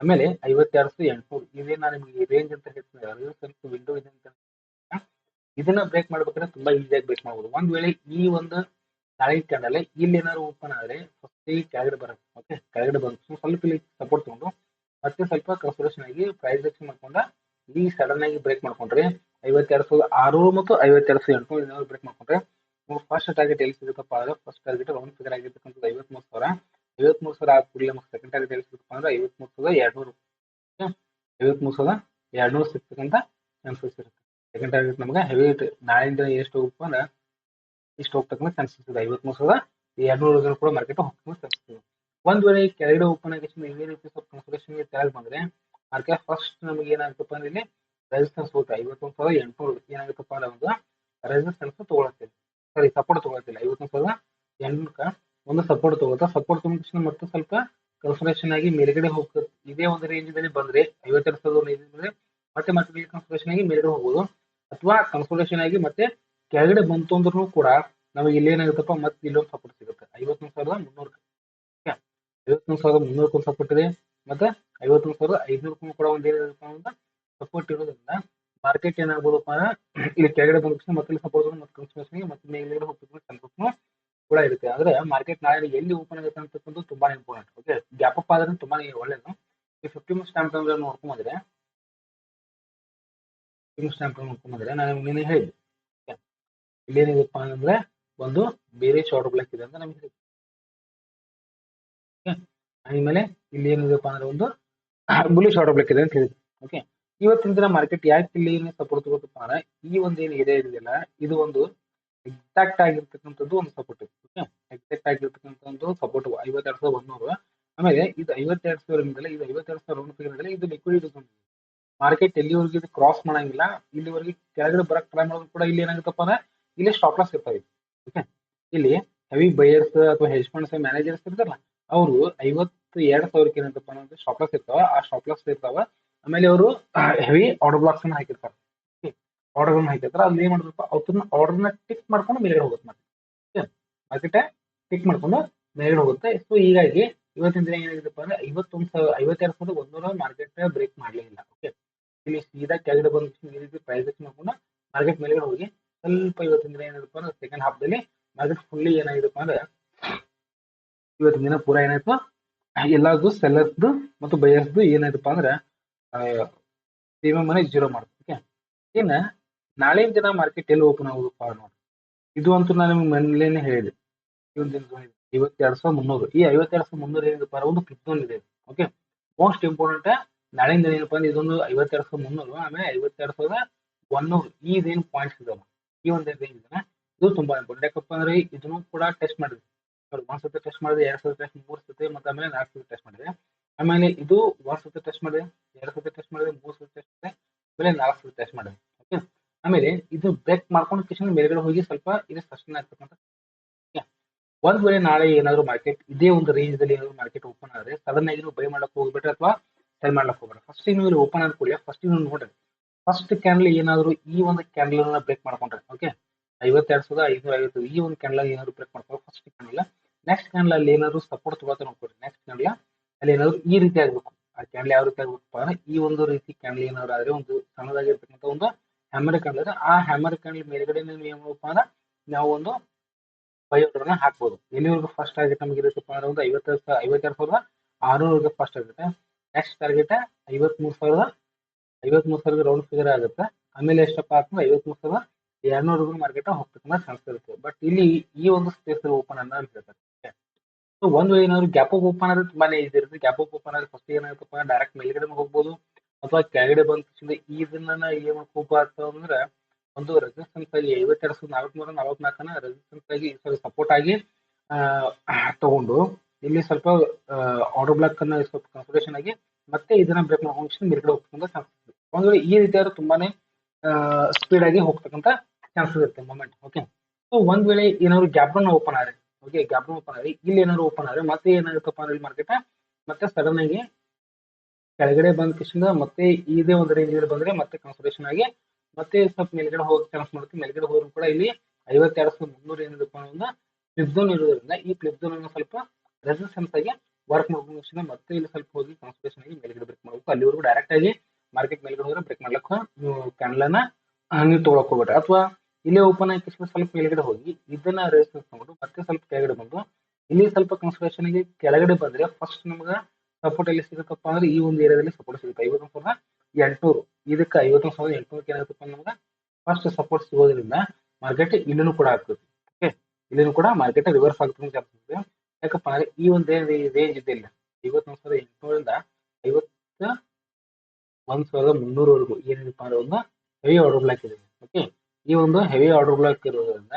ಆಮೇಲೆ 52,800 ಇದೇ ನಾನು ನಿಮಗೆ ರೇಂಜ್ ಅಂತ ಹೇಳ್ತೀನಿ ವಿಂಡೋ ಇದೆ ಅಂತ ಇದನ್ನ ಬ್ರೇಕ್ ಮಾಡ್ಬೇಕಾದ್ರೆ ತುಂಬಾ ಈಸಿಯಾಗಿ ಬ್ರೇಕ್ ಮಾಡಬಹುದು ಒಂದ್ ವೇಳೆ ಈ ಒಂದು ನಾಳೆ ಕ್ಯಾಂಡಲ್ ಇಲ್ಲಿ ಏನಾದ್ರು ಓಪನ್ ಆದ್ರೆ ಫಸ್ಟ್ ಕೆಳಗಡೆ ಬರುತ್ತೆ ಓಕೆ ಕೆಳಗಡೆ ಬಂದು ಸ್ವಲ್ಪ ಇಲ್ಲಿ ಸಪೋರ್ಟ್ ತಗೊಂಡು ಮತ್ತೆ ಸ್ವಲ್ಪ ಕನ್ಸಲ್ಟೇಷನ್ ಆಗಿ ಪ್ರೈಸ್ ಆಕ್ಷನ್ ಮಾಡ್ಕೊಂಡ ಈ ಸಡನ್ ಆಗಿ ಬ್ರೇಕ್ ಮಾಡ್ಕೊಂಡ್ರೆ 52,600 ಮತ್ತು 52,800 ಏನಾದ್ರು ಬ್ರೇಕ್ ಮಾಡ್ಕೊಂಡ್ರೆ ಫಸ್ಟ್ ಟಾರ್ಗೆಟ್ ಎಲ್ಲಿ ಸಿಗುತ್ತಪ್ಪ ಅಂದ್ರೆ ಫಸ್ಟ್ ಟಾರ್ಗೆಟ್ ರೌಂಡ್ ಫಿಗರ್ ಆಗಿರ್ತಕ್ಕಂಥದ್ದು 53,000 53,000 ಆದ ಕೂಡಲೇ ನಮ್ಗೆ ಸೆಕೆಂಡ್ ಟಾರ್ಗೆಟ್ ಎಲ್ಲಿ ಸಿಗುತ್ತಪ್ಪ ಅಂದ್ರೆ 53,200 53,200 ಸಿಗ್ತಕ್ಕಂಥ ಚಾನ್ಸಸ್ ಇರುತ್ತೆ ಸೆಕೆಂಡ್ ಟಾರ್ಗೆಟ್ ನಮ್ಗೆ ಹೆವಿ ನಾಳಿಂದ ಎಷ್ಟು ಹೋಗಪ್ಪ ಅಂದ್ರೆ ಇಷ್ಟು ಹೋಗ್ತಕ್ಕಂಥ ಚಾನ್ಸಸ್ ಇದೆ 53,200 ಕೂಡ ಮಾರ್ಕೆಟ್ ಹೋಗ್ತಕ್ಕಂಥ ಚಾನ್ಸಸ್ ಇದೆ ಒಂದ್ ವೇಳೆ ಕೆಳಗಡೆ ಓಪನ್ ಆಗಿ ಇದೇ ರೀತಿ ಸ್ವಲ್ಪ ಕನ್ಸಲ್ಟೇಷನ್ ಕೆಳಗೆ ಬಂದ್ರೆ ಮಾರ್ಕೆಟ್ ಫಸ್ಟ್ ನಮಗೆ ಏನಾಗುತ್ತಪ್ಪ ಅಂದ್ರೆ ಇಲ್ಲಿ ರೆಸಿಸ್ಟೆನ್ಸ್ ಹೋಗುತ್ತೆ 51,800 ಏನಾಗುತ್ತಪ್ಪ ಅಂದ್ರೆ ಒಂದು ರೆಸಿಸ್ಟೆನ್ಸ್ ತಗೊಳತ್ತಿಲ್ಲ ಸಾರಿ ಸಪೋರ್ಟ್ ತಗೊಳತ್ತಿಲ್ಲ 51,800 ಒಂದು ಸಪೋರ್ಟ್ ತಗೋತಾ ಸಪೋರ್ಟ್ ತಗೊಂಡ ಮತ್ತೆ ಸ್ವಲ್ಪ ಕನ್ಸಲ್ಟೇಷನ್ ಆಗಿ ಮೇಲ್ಗಡೆ ಹೋಗ್ತದೆ ಇದೇ ಒಂದು ರೇಂಜ್ ದಲ್ಲಿ ಬಂದ್ರೆ 52,000 ರೇಂಜ್ ಬಂದ್ರೆ ಮತ್ತೆ ಕನ್ಸಲ್ಟೇಷನ್ ಆಗಿ ಮೇಲ್ಗಡೆ ಹೋಗ್ಬೋದು ಅಥವಾ ಕನ್ಸಲ್ಟೇಷನ್ ಆಗಿ ಮತ್ತೆ ಕೆಳಗಡೆ ಬಂತು ಅಂದ್ರೂ ಕೂಡ ನಮಗೆ ಇಲ್ಲಿ ಏನಾಗುತ್ತಪ್ಪ ಮತ್ತೆ ಇಲ್ಲೊಂದು ಸಪೋರ್ಟ್ ಸಿಗುತ್ತೆ 51,300 51,300 ಸಪೋರ್ಟ್ ಇದೆ ಮತ್ತೆ 51,500 ಕೂಡ ಒಂದು ಏನಿರುತ್ತೆ ಅಂತ ಸಪೋರ್ಟ್ ಇರೋದ್ರಿಂದ ಮಾರ್ಕೆಟ್ ಏನಾಗ್ಬೋದಪ್ಪ ಅಂದ್ರೆ ಇಲ್ಲಿ ಕೆಳಗಡೆ ಬಂದ ಮತ್ತೆ ಸಪೋರ್ಟ್ ಮತ್ತೆ ಕನ್ಸಲ್ಟೇಷನ್ ಮತ್ತೆ ಮೇಲ್ಗಡೆ ಹೋಗ್ತಕ್ಕಂಥ ಚಾನ್ಸಸ್ ಕೂಡ ಇರುತ್ತೆ ಅಂದ್ರೆ ಮಾರ್ಕೆಟ್ ನಾಳೆ ಎಲ್ಲಿ ಓಪನ್ ಆಗುತ್ತೆ ಅಂತಕ್ಕಂಥ ತುಂಬಾ ಇಂಪಾರ್ಟೆಂಟ್ ಓಕೆ ಗ್ಯಾಪ್ ಅಪ್ ಆದ್ರೆ ತುಂಬಾ ಒಳ್ಳೇದು ಈ 50 ಮಿನಿಟ್ಸ್ ಟೈಮ್ ಟೈಮ್ ನೋಡ್ಕೊಂಡ್ರೆ ನೋಡ್ಕೊಂಡ್ರೆ ನಾನು ನಿನ್ನೆ ಹೇಳಿದೆ ಇಲ್ಲೇನಿದೆಪ್ಪ ಅಂದ್ರೆ ಒಂದು ಬೇರೆ ಶಾರ್ಟ್ ಬ್ಲಾಕ್ ಇದೆ ಅಂತ ನಮಗೆ ಆಮೇಲೆ ಇಲ್ಲಿ ಏನಿದೆಪ್ಪ ಅಂದ್ರೆ ಒಂದು ಬುಲಿ ಶಾರ್ಟ್ ಬ್ಲಾಕ್ ಇದೆ ಅಂತ ಹೇಳಿದ್ವಿ ಓಕೆ ಇವತ್ತಿನ ದಿನ ಮಾರ್ಕೆಟ್ ಯಾಕೆ ಇಲ್ಲಿ ಸಪೋರ್ಟ್ ತಗೋತಪ್ಪ ಅಂದ್ರೆ ಈ ಒಂದು ಏನು ಇದೆಯಲ್ಲ ಇದು ಒಂದು ಎಕ್ಸಾಕ್ಟ್ ಆಗಿರ್ತಕ್ಕಂಥದ್ದು ಒಂದು ಸಪೋರ್ಟ್ ಇದೆ ಓಕೆ ಎಕ್ಸಾಕ್ಟ್ ಆಗಿರ್ತಕ್ಕಂಥದ್ದು ಸಪೋರ್ಟ್ 52,100 ಆಮೇಲೆ ಇದು 52,000 ಇದು 52,000 ಇದು ಲಿಕ್ವಿಡ್ ಮಾರ್ಕೆಟ್ ಎಲ್ಲಿವರೆಗೆ ಇದು ಕ್ರಾಸ್ ಮಾಡಂಗಿಲ್ಲ ಇಲ್ಲಿವರೆಗೆ ಕೆಳಗಡೆ ಬರಕ್ ಟ್ರೈ ಮಾಡೋದು ಕೂಡ ಇಲ್ಲಿ ಏನಾಗುತ್ತಪ್ಪ ಅಂದ್ರೆ ಇಲ್ಲಿ ಸ್ಟಾಪ್ ಲಾಸ್ ಇರ್ತಾವೆ ಓಕೆ ಇಲ್ಲಿ ಹೆವಿ ಬಯರ್ಸ್ ಅಥವಾ ಹೆಜ್ ಫಂಡ್ಸ್ ಮ್ಯಾನೇಜರ್ಸ್ ಇರ್ತಾರಲ್ಲ ಅವರು 52,000 ಏನಂತಪ್ಪ ಅಂದ್ರೆ ಸ್ಟಾಪ್ ಲಾಸ್ ಇರ್ತಾವ ಆ ಸ್ಟಾಪ್ ಲಾಸ್ ಇರ್ತಾವ ಆಮೇಲೆ ಅವರು ಹೆವಿ ಆರ್ಡರ್ ಬ್ಲಾಕ್ಸ್ ಅನ್ನ ಹಾಕಿರ್ತಾರೆ ಆರ್ಡರ್ ಹಾಕಿರ್ತಾರೆ ಅಲ್ಲಿ ಏನ್ ಮಾಡ್ಬೇಕು ಅವ್ರನ್ನ ಆರ್ಡರ್ನ ಟಿಕ್ ಮಾಡ್ಕೊಂಡು ಮೇಲ್ಗಡೆ ಹೋಗುತ್ತೆ ಮಾರ್ಕೆಟ್ ಟಿಕ್ ಮಾಡ್ಕೊಂಡು ಮೇಲ್ಗಡೆ ಹೋಗುತ್ತೆ ಸೊ ಹೀಗಾಗಿ ಇವತ್ತಿನ ದಿನ ಏನಾಗಿದೆಪ್ಪ ಅಂದ್ರೆ 52,100 ಮಾರ್ಕೆಟ್ ಬ್ರೇಕ್ ಮಾಡ್ಲಿಲ್ಲ ಓಕೆ ಇಲ್ಲಿ ಸೀದಾ ಕೆಳಗಡೆ ಬಂದು ಈ ರೀತಿ ಪ್ರೈಸ್ ಮಾಡ್ಕೊಂಡು ಮಾರ್ಕೆಟ್ ಮೇಲ್ಗಡೆ ಹೋಗಿ ಸ್ವಲ್ಪ ಇವತ್ತಿನ ದಿನ ಏನಾಗಿದೆಪ್ಪ ಅಂದ್ರೆ ಸೆಕೆಂಡ್ ಹಾಫ್ದಲ್ಲಿ ಮಾರ್ಕೆಟ್ ಫುಲ್ಲಿ ಏನಾಗಿದೆಪ್ಪ ಅಂದ್ರೆ ಇವತ್ತಿನ ದಿನ ಪೂರ ಏನಾಯ್ತು ಎಲ್ಲಾರ್ದು ಸೆಲ್ಲರ್ಸ್ದು ಮತ್ತು ಬಯರ್ಸ್ದು ಏನಾಯ್ತಪ್ಪ ಅಂದ್ರೆ ಪ್ರೀಮಿಯಂ ಮನೆ ಜೀರೋ ಮಾಡ್ತು ಓಕೆ ಇನ್ನ ನಾಳೆ ದಿನ ಮಾರ್ಕೆಟ್ ಎಲ್ಲಿ ಓಪನ್ ಆಗೋದಪ್ಪ ನೋಡಿ ಇದು ಅಂತೂ ನಾನು ನಿಮ್ಗೆ ಮೊದಲೇನೆ ಹೇಳಿದೆ ಈ ಒಂದು 52,300 ಈ 52,300 ಏನಿದೆಪ್ಪ ಅಂದ್ರೆ ಒಂದು ಕ್ಲಿಪ್ ಝೋನ್ ಇದೆ. ಓಕೆ, ಮೋಸ್ಟ್ ಇಂಪಾರ್ಟೆಂಟ್ ನಾಳೆಯಿಂದ ಏನಪ್ಪಾ ಅಂದ್ರೆ ಇದೊಂದು 52,300 ಆಮೇಲೆ 52,100 ಇದೇನು ಪಾಯಿಂಟ್ಸ್ ಇದಾವೆ ಈ ಒಂದು ರೇಂಜ್ ಇದೆ ಇದು ತುಂಬಾ ಇಂಪಾರ್ಟೆಂಟ್. ಯಾಕಪ್ಪ ಅಂದ್ರೆ ಇದನ್ನು ಕೂಡ ಟೆಸ್ಟ್ ಮಾಡಿದ್ವಿ. ಒಂದ್ಸತಿ ಟೆಸ್ಟ್ ಮಾಡಿದ್ರೆ, 2 ಸತಿ ಟೆಸ್ಟ್, 3 ಸತಿ ಮತ್ತೆ ಆಮೇಲೆ 4 ಸತಿ ಟೆಸ್ಟ್ ಮಾಡಿದೆ. ಆಮೇಲೆ ಇದು ಒಂದ್ಸತಿ ಟೆಸ್ಟ್ ಮಾಡಿದೆ, 2 ಸತಿ ಟೆಸ್ಟ್ ಮಾಡಿದೆ, 3 ಸತಿ ಟೆಸ್ಟ್ ಮಾಡಿದೆ, ಆಮೇಲೆ 4 ಸತಿ ಟೆಸ್ಟ್ ಮಾಡಿದೆ. ಓಕೆ, ಆಮೇಲೆ ಇದು ಬ್ರೇಕ್ ಮಾಡ್ಕೊಂಡು ಕಿಶನ್ ಮೇಲ್ಗಡೆ ಹೋಗಿ ಸ್ವಲ್ಪ ಇದು ಸಸ್ಟೈನ್ ಆಗ್ತಕ್ಕಂಥ. ಒಂದ್ ವೇಳೆ ನಾಳೆ ಏನಾದ್ರು ಮಾರ್ಕೆಟ್ ಇದೇ ಒಂದು ರೇಂಜ್ ದಲ್ಲಿ ಏನಾದ್ರು ಮಾರ್ಕೆಟ್ ಓಪನ್ ಆದ್ರೆ ಸಡನ್ ಆಗಿ ನೀವು ಬೈ ಮಾಡಕ್ ಹೋಗ್ಬಿಟ್ರೆ ಅಥವಾ ಸೆಲ್ ಮಾಡ್ಲಕ್ ಹೋಗ್ಬೇಡ. ಫಸ್ಟ್ ನೀವು ಇಲ್ಲಿ ಓಪನ್ ಆದ ಕೂಡಲೇ ಫಸ್ಟ್ ನೀವು ನೋಡ್ರಿ, ಫಸ್ಟ್ ಕ್ಯಾಂಡಲ್ ಏನಾದ್ರು ಈ ಒಂದು ಕ್ಯಾಂಡಲ್ ಬ್ರೇಕ್ ಮಾಡ್ಕೊಂಡ್ರೆ, ಓಕೆ 52,550 ಈ ಒಂದು ಕ್ಯಾಂಡಲ್ ಏನಾದ್ರು ಬ್ರೇಕ್ ಮಾಡ್ಕೊಂಡು ಫಸ್ಟ್ ಕ್ಯಾಂಡಲ್, ನೆಕ್ಸ್ಟ್ ಕ್ಯಾಂಡಲ್ ಅಲ್ಲಿ ಏನಾದ್ರು ಸಪೋರ್ಟ್ ತಗೋತಾ ನೋಡ್ಕೊಡ್ರಿ. ನೆಕ್ಸ್ಟ್ ಕ್ಯಾಂಡಲ್ ಅಲ್ಲಿ ಏನಾದ್ರು ಈ ರೀತಿ ಆಗ್ಬೇಕು. ಆ ಕ್ಯಾಂಡಲ್ ಯಾವ ರೀತಿ ಆಗ್ಬೇಕಪ್ಪ ಅಂದ್ರೆ ಈ ಒಂದು ರೀತಿ ಕ್ಯಾಂಡಲ್ ಏನಾದ್ರು ಆದ್ರೆ ಒಂದು ಸಣ್ಣದಾಗಿರ್ತಕ್ಕಂಥ ಒಂದು ಹ್ಯಾಮರ್ ಕ್ಯಾಂಡಲ್ ಇದೆ. ಆ ಹ್ಯಾಮರ್ ಕ್ಯಾಂಡಲ್ ಮೇಲ್ಗಡೆ ನೀವು ಏನ್ ಮಾಡಪ್ಪ ಅಂದ್ರೆ ನಾವು ಒಂದು ಬೈ ಆರ್ಡರ್ನ ಹಾಕ್ಬೋದು. ಎಲ್ಲಿವರೆಗೂ ಫಸ್ಟ್ ಟಾರ್ಗೆಟ್ ನಮಗೆ ಇರುತ್ತಪ್ಪ ಅಂದ್ರೆ ಒಂದು 52,600 ಫಸ್ಟ್ ಆಗುತ್ತೆ. ನೆಕ್ಸ್ಟ್ ಟಾರ್ಗೆಟ್ 53,000 ರೌಂಡ್ ಫಿಗರ್ ಆಗುತ್ತೆ. ಆಮೇಲೆ ಎಷ್ಟಪ್ಪ ಅಂತಂದ್ರೆ 53,200 ಮಾರ್ಕೆಟ್ ಹೋಗ್ತಕ್ಕಂಥ ಚಾನ್ಸ್ ಇರುತ್ತೆ. ಬಟ್ ಇಲ್ಲಿ ಈ ಒಂದು ಸ್ಪೇಸ್ ಓಪನ್ ಅನ್ನ ಹೇಳ್ತಾರೆ. ಸೊ ಒಂದ್ ವೇಳೆ ಏನಾದ್ರು ಗ್ಯಾಪ್ ಅಪ್ ಓಪನ್ ಆದ್ರೆ ತುಂಬಾನೇ ಈಸಿ ಇರುತ್ತೆ. ಗ್ಯಾಪ್ ಅಪ್ ಓಪನ್ ಆದ್ರೆ ಫಸ್ಟ್ ಏನಾಗುತ್ತಪ್ಪ ಡೈರೆಕ್ಟ್ ಮೇಲ್ಗಡೆ ಹೋಗ್ಬೋದು ಅಥವಾ ಕೆಳಗಡೆ ಬಂದ ಇದನ್ನ ಏನ್ ಮಾಡ್ಕೋಬಾರ್ದು ಅಂದ್ರೆ ಒಂದು ರೆಸಿಸ್ಟೆನ್ಸ್ ಆಗಿ 52,444 ರೆಸಿಸ್ಟೆನ್ಸ್ ಆಗಿ ಸಪೋರ್ಟ್ ಆಗಿ ತಗೊಂಡು ಇಲ್ಲಿ ಸ್ವಲ್ಪ ಆರ್ಡರ್ ಬ್ಲಾಕ್ ಅನ್ನ ಸ್ವಲ್ಪ ಕನ್ಸಲ್ಟೇಷನ್ ಆಗಿ ಮತ್ತೆ ಇದನ್ನ ಬ್ರೇಕ್ ಮಾಡ್ಕೊಂಡು ಮೇಲ್ಗಡೆ ಹೋಗ್ತಕ್ಕಂಥ ಚಾನ್ಸಸ್ ಇದೆ. ಒಂದ್ ವೇಳೆ ಈ ರೀತಿ ಆದ್ರೆ ತುಂಬಾನೇ ಸ್ಪೀಡ್ ಆಗಿ ಹೋಗ್ತಕ್ಕಂಥ ಚಾನ್ಸಸ್ ಇರುತ್ತೆ ಮೊಮೆಂಟ್. ಓಕೆ, ಸೊ ಒಂದ್ ವೇಳೆ ಏನಾದ್ರು ಗ್ಯಾಪ್ ಡೌನ್ ಓಪನ್ ಆದ್ರೆ, ಓಕೆ ಗ್ಯಾಪ್ ಡೌನ್ ಓಪನ್ ಆದ್ರೆ ಇಲ್ಲಿ ಏನಾದ್ರು ಓಪನ್ ಆದ್ರೆ ಮತ್ತೆ ಏನಾಗುತ್ತಪ್ಪ ಅಂದ್ರೆ ಮಾರ್ಕೆಟ್ ಮತ್ತೆ ಸಡನ್ ಆಗಿ ಕೆಳಗಡೆ ಬಂದ ಕಿಶಿಂದ ಮತ್ತೆ ಇದೇ ಒಂದು ರೇಂಜ್ ಬಂದ್ರೆ ಮತ್ತೆ ಕನ್ಸಲ್ಟೇಷನ್ ಆಗಿ ಮತ್ತೆ ಸ್ವಲ್ಪ ಮೇಲ್ಗಡೆ ಹೋಗೋ ಚಾನ್ಸ್ ಮಾಡುತ್ತೆ. ಮೇಲ್ಗಡೆ ಹೋದ್ರು ಕೂಡ ಇಲ್ಲಿ 52,300 ಏನಿದೆಪ್ಪ ಅಂದ್ರೆ ಫ್ಲಿಪ್ ಝೋನ್ ಇರೋದ್ರಿಂದ ಈ ಫ್ಲಿಪ್ ಝೋನ್ ಅನ್ನು ಸ್ವಲ್ಪ ರೆಸಿಸ್ಟೆನ್ಸ್ ಆಗಿ ವರ್ಕ್ ಮಾಡ್ಕೊಂಡು ಮತ್ತೆ ಇಲ್ಲಿ ಸ್ವಲ್ಪ ಹೋಗಿ ಕನ್ಸಲ್ಟೇಷನ್ ಆಗಿ ಮೇಲ್ಗಡೆ ಬ್ರೇಕ್ ಮಾಡಬೇಕು. ಅಲ್ಲಿವರೆಗೂ ಡೈರೆಕ್ಟ್ ಆಗಿ ಮಾರ್ಕೆಟ್ ಮೇಲ್ಗಡೆ ಹೋದ್ರೆ ಬ್ರೇಕ್ ಮಾಡ್ಲಿಕ್ಕೆ ನೀವು ಕ್ಯಾಂಡಲ್ ಅನ್ನ ನೀವು ತಗೊಳಕ್ ಹೋಗ್ಬೇಡ್ರಿ. ಅಥವಾ ಇಲ್ಲೇ ಓಪನ್ ಆಗಿ ಸ್ವಲ್ಪ ಮೇಲ್ಗಡೆ ಹೋಗಿ ಇದನ್ನ ರೆಸಿಸ್ಟೆನ್ಸ್ ತಗೊಂಡು ಮತ್ತೆ ಸ್ವಲ್ಪ ಕೆಳಗಡೆ ಬಂದು ಇಲ್ಲಿ ಸ್ವಲ್ಪ ಕನ್ಸಲ್ಟೇಷನ್ ಆಗಿ ಕೆಳಗಡೆ ಬಂದ್ರೆ ಫಸ್ಟ್ ನಮ್ಗೆ ಸಪೋರ್ಟ್ ಎಲ್ಲಿ ಸಿಗುತ್ತಪ್ಪ ಅಂದ್ರೆ ಈ ಒಂದು ಏರಿಯಾದಲ್ಲಿ ಸಪೋರ್ಟ್ ಸಿಗುತ್ತೆ 51,800. ಇದಕ್ಕೆ 51,800 ಏನಾಗುತ್ತಪ್ಪ ನಮ್ಗೆ ಫಸ್ಟ್ ಸಪೋರ್ಟ್ ಸಿಗೋದ್ರಿಂದ ಮಾರ್ಕೆಟ್ ಇಲ್ಲಿನೂ ಕೂಡ ಆಗ್ತದೆ. ಓಕೆ, ಇಲ್ಲಿನೂ ಕೂಡ ಮಾರ್ಕೆಟ್ ರಿವರ್ಸ್ ಆಗ್ತದೆ. ಯಾಕಪ್ಪ ಅಂದ್ರೆ ಈ ಒಂದು ರೇಂಜ್ ಇದೆ ಇಲ್ಲ 51,800ರಿಂದ 51,300ವರೆಗೂ ಏನಿದೆಪ್ಪ ಅಂದ್ರೆ ಒಂದು ಹೆವಿ ಆರ್ಡರ್ ಬ್ಲಾಕ್ ಇದೆ. ಓಕೆ, ಈ ಒಂದು ಹೆವಿ ಆರ್ಡರ್ ಬ್ಲಾಕ್ ಇರೋದ್ರಿಂದ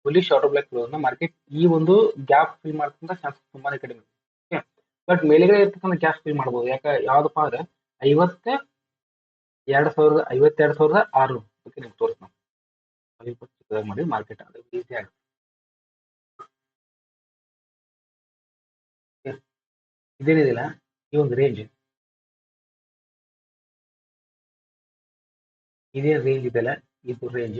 ಬುಲಿಶ್ ಆರ್ಡರ್ ಬ್ಲಾಕ್ ಇರೋದ್ರಿಂದ ಮಾರ್ಕೆಟ್ ಈ ಒಂದು ಗ್ಯಾಪ್ ಫಿಲ್ ಮಾಡ್ತಕ್ಕಂಥ ಚಾನ್ಸಸ್ ತುಂಬಾನೇ ಕಡಿಮೆ. ಓಕೆ, ಬಟ್ ಮೇಲ್ಗಡೆ ಇರ್ತಕ್ಕಂಥ ಗ್ಯಾಪ್ ಫಿಲ್ ಮಾಡ್ಬೋದು. ಯಾವ್ದಪ್ಪ ಅಂದ್ರೆ 52,600. ಓಕೆ, ನಿಮ್ಗೆ ತೋರಿಸ್ತಾನೆ ಮಾಡಿ ಮಾರ್ಕೆಟ್ ಅದು ಈಸಿ ಆಗುತ್ತೆ. ಇದೇನಿದಿಲ್ಲ ಈ ಒಂದು ರೇಂಜ್, ಇದೇ ರೇಂಜ್ ಇದೆಲ್ಲ ಇದು ರೇಂಜ್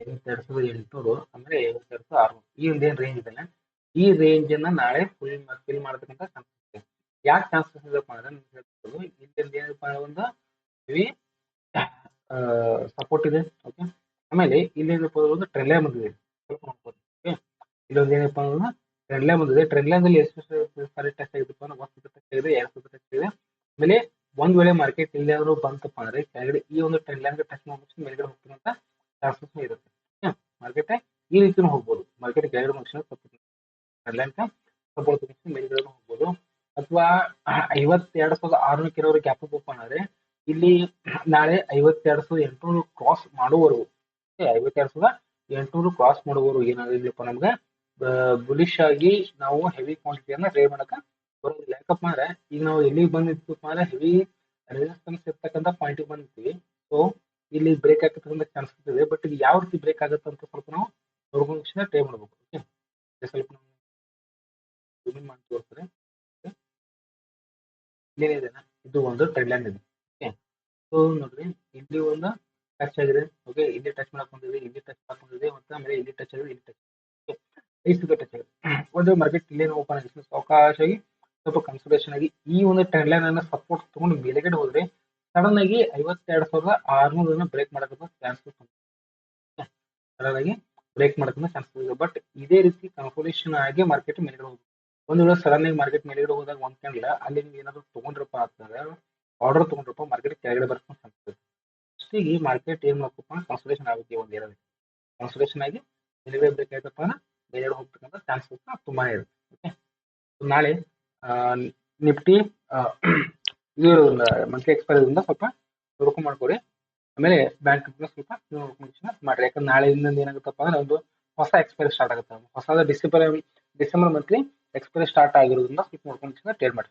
52,800 ಆಮೇಲೆ 52,600 ಈ ಒಂದು ಏನ್ ರೇಂಜ್ ಇದೆಲ್ಲ ಈ ರೇಂಜ್ ಅನ್ನ ನಾಳೆ ಫಿಲ್ ಮಾಡತಕ್ಕಂಥ ಚಾನ್ಸಸ್ ಇದೆ. ಯಾಕೆ ಚಾನ್ಸಸ್ ಇದೆಪ್ಪ ಅಂದ್ರೆ ಇಲ್ಲಿ ಏನಪ್ಪ ಒಂದು ಹೆವಿ ಸಪೋರ್ಟ್ ಇದೆ. ಓಕೆ, ಆಮೇಲೆ ಇಲ್ಲಿ ಏನಪ್ಪ ಒಂದು ಟ್ರೆಂಡ್ ಲೈನ್ ಬಂದಿದೆ. ಸ್ವಲ್ಪ ನೋಡ್ಬೋದು. ಓಕೆ, ಇಲ್ಲೊಂದು ಏನಪ್ಪ ಅಂದ್ರೆ ಟ್ರೆಂಡ್ ಲೈನ್ ಬಂದಿದೆ. ಟ್ರೆಂಡ್ ಲೈನ್ ಅಲ್ಲಿ ಎಷ್ಟು ಸಾರಿ ಟಚ್ ಆಗಿದೆಪ್ಪ ಅಂದ್ರೆ 1 ಸತಿ ಟಚ್ ಆಗಿದೆ, 2 ಸತಿ ಟಚ್ ಆಗಿದೆ. ಆಮೇಲೆ ಒಂದ್ ವೇಳೆ ಮಾರ್ಕೆಟ್ ಇಲ್ಲಾದ್ರೂ ಬಂತಪ್ಪ ಅಂದ್ರೆ ಕೆಳಗಡೆ ಈ ಒಂದು ಟ್ರೆಂಡ್ ಲೈನ್ ಟಚ್ ಮಾಡ್ಬಿಟ್ಟು ಮೇಲ್ಗಡೆ ಹೋಗ್ತಕ್ಕಂಥ ಚಾನ್ಸಸ್ ಇರುತ್ತೆ. ಮಾರ್ಕೆಟ್ ಈ ರೀತಿನೂ ಹೋಗ್ಬೋದು. ಮಾರ್ಕೆಟ್ ಕೆಳಗಡೆ ಮುಗಿಸಿದ್ರೆ ಟ್ರೆಂಡ್ ಲೈನ್ ಸಪೋರ್ಟ್ ಮೇಲ್ಗಡೆ ಹೋಗ್ಬೋದು. ಅಥವಾ 52,600 ಕೆಲವರು ಗ್ಯಾಪ್ ಓಪನ್ ಆದ್ರೆ ಇಲ್ಲಿ ನಾಳೆ 52,800 ಕ್ರಾಸ್ ಮಾಡುವವರು 52,800 ಕ್ರಾಸ್ ಮಾಡುವವರು ಏನಾದ್ರು ಇಲ್ಲಪ್ಪ ನಮ್ಗೆ ಬುಲಿಶ್ ಆಗಿ ನಾವು ಹೆವಿ ಕ್ವಾಂಟಿಟಿಯನ್ನ ಟ್ರೇಡ್ ಮಾಡಕ ಬರೋದಿಲ್ಲ. ಯಾಕಪ್ಪ ಅಂದ್ರೆ ಈಗ ನಾವು ಎಲ್ಲಿಗೆ ಬಂದಿತ್ತಪ್ಪ ಅಂದ್ರೆ ಹೆವಿ ರೆಸಿಸ್ಟೆನ್ಸ್ ಇರ್ತಕ್ಕಂಥ ಪಾಯಿಂಟಿಗೆ ಬಂದಿರ್ತೀವಿ. ಸೊ ಇಲ್ಲಿ ಬ್ರೇಕ್ ಆಗ್ತಕ್ಕಂಥ ಚಾನ್ಸಸ್ ಇದೆ. ಬಟ್ ಇದು ಯಾವ ರೀತಿ ಬ್ರೇಕ್ ಆಗುತ್ತೆ ಅಂತ ಸ್ವಲ್ಪ ನಾವು ನೋಡ್ಕೊಂಡು ಟ್ರೈ ಮಾಡ್ಬೇಕು. ಓಕೆ, ಸ್ವಲ್ಪ ಮಾಡಿ ತೋರಿಸ್ತಾರೆ. ಇಲ್ಲೇನಿದೆ ಇದು ಒಂದು ಟ್ರೆಂಡ್ ಲೈನ್ ಇದೆ. ಓಕೆ, ಸೊ ನೋಡ್ರಿ ಇಲ್ಲಿ ಒಂದು ಟಚ್ ಆಗಿದೆ. ಓಕೆ, ಇಲ್ಲಿ ಟಚ್ ಮಾಡ್ಕೊಂಡಿದೆ, ಇಲ್ಲಿ ಟಚ್ ಮಾಡ್ಕೊಂಡಿದೆ, ಮತ್ತೆ ಆಮೇಲೆ ಇಲ್ಲಿ ಟಚ್ ಆಗಿದೆ, ಇಲ್ಲಿ ಟಚ್ ಆಗಿದೆ, ಟಚ್ ಆಗಿದೆ. ಒಂದು ಮಾರ್ಕೆಟ್ ಇಲ್ಲೇನು ಓಪನ್ ಆಗಿದೆ ಅವಕಾಶವಾಗಿ ಸ್ವಲ್ಪ ಕನ್ಸಲ್ಟೇಷನ್ ಆಗಿ ಈ ಒಂದು ಟ್ರೆಂಡ್ ಲೈನ್ ಅನ್ನ ಸಪೋರ್ಟ್ ತಗೊಂಡು ಮೇಲೆಗಡೆ ಹೋದ್ರೆ ಸಡನ್ ಆಗಿ 52,600 ಬ್ರೇಕ್ ಮಾಡಕ್ಕಂತ ಚಾನ್ಸಸ್ ಸಡನ್ ಆಗಿ ಬ್ರೇಕ್ ಮಾಡಕ್ಕಂತ ಚಾನ್ಸಸ್ ಇದೆ. ಬಟ್ ಇದೇ ರೀತಿ ಕನ್ಸಲ್ಟೇಷನ್ ಆಗಿ ಮಾರ್ಕೆಟ್ ಮೇಲ್ಗಡೆ ಹೋಗುತ್ತೆ. ಒಂದು ವೇಳೆ ಸಡನ್ ಆಗಿ ಮಾರ್ಕೆಟ್ ಮೇಲ್ಗಡೆ ಹೋದಾಗ ಒಂದ್ ಕ್ಯಾಂಡಲ್ ಅಲ್ಲಿ ನೀವು ಏನಾದ್ರು ತಗೊಂಡ್ರಪ್ಪ ಅಂತಂದ್ರೆ ಆರ್ಡರ್ ತಗೊಂಡ್ರಪ್ಪ ಮಾರ್ಕೆಟ್ ಕೆಳಗಡೆ ಬರ್ಕೊಂಡು ಚಾನ್ಸಸ್. ಫಸ್ಟ್ ಈ ಮಾರ್ಕೆಟ್ ಏನ್ ಮಾಡ್ಕಪ್ಪ ಕನ್ಸಲ್ಟೇಷನ್ ಆಗುತ್ತೆ. ಒಂದು ಏರಿಯಾದಲ್ಲಿ ಕನ್ಸಲ್ಟೇಷನ್ ಆಗಿ ಮೇಲ್ಗಡೆ ಬ್ರೇಕ್ ಆಯ್ತಪ್ಪ ಬೇರೆ ಹೋಗ್ತಕ್ಕಂಥ ಚಾನ್ಸಸ್ ತುಂಬಾನೇ ಇರುತ್ತೆ. ಓಕೆ, ನಾಳೆ ನಿಫ್ಟಿ ಇದು ಮಂತ್ಲಿ ಎಕ್ಸ್ಪೈರ್ ಇಂದ ಸ್ವಲ್ಪ ನೋಡ್ಕೊಂಡ್ ಮಾಡ್ಕೊಡಿ. ಆಮೇಲೆ ಬ್ಯಾಂಕ್ ಸ್ವಲ್ಪ ಮಾಡ್ರಿ, ಯಾಕಂದ್ರೆ ನಾಳೆಯಿಂದ ಏನಾಗುತ್ತಪ್ಪ ಅಂದ್ರೆ ಒಂದು ಹೊಸ ಎಕ್ಸ್ಪೈರಿ ಸ್ಟಾರ್ಟ್ ಆಗುತ್ತೆ. ಹೊಸದ ಡಿಸೆಂಬರ್ ಮಂತ್ಲಿ ಎಕ್ಸ್ಪೈರಿ ಸ್ಟಾರ್ಟ್ ಆಗಿರೋದ್ರಿಂದ ಸ್ವಲ್ಪ ನೋಡ್ಕೊಂಡು ಟ್ರೇಡ್ ಮಾಡಿ.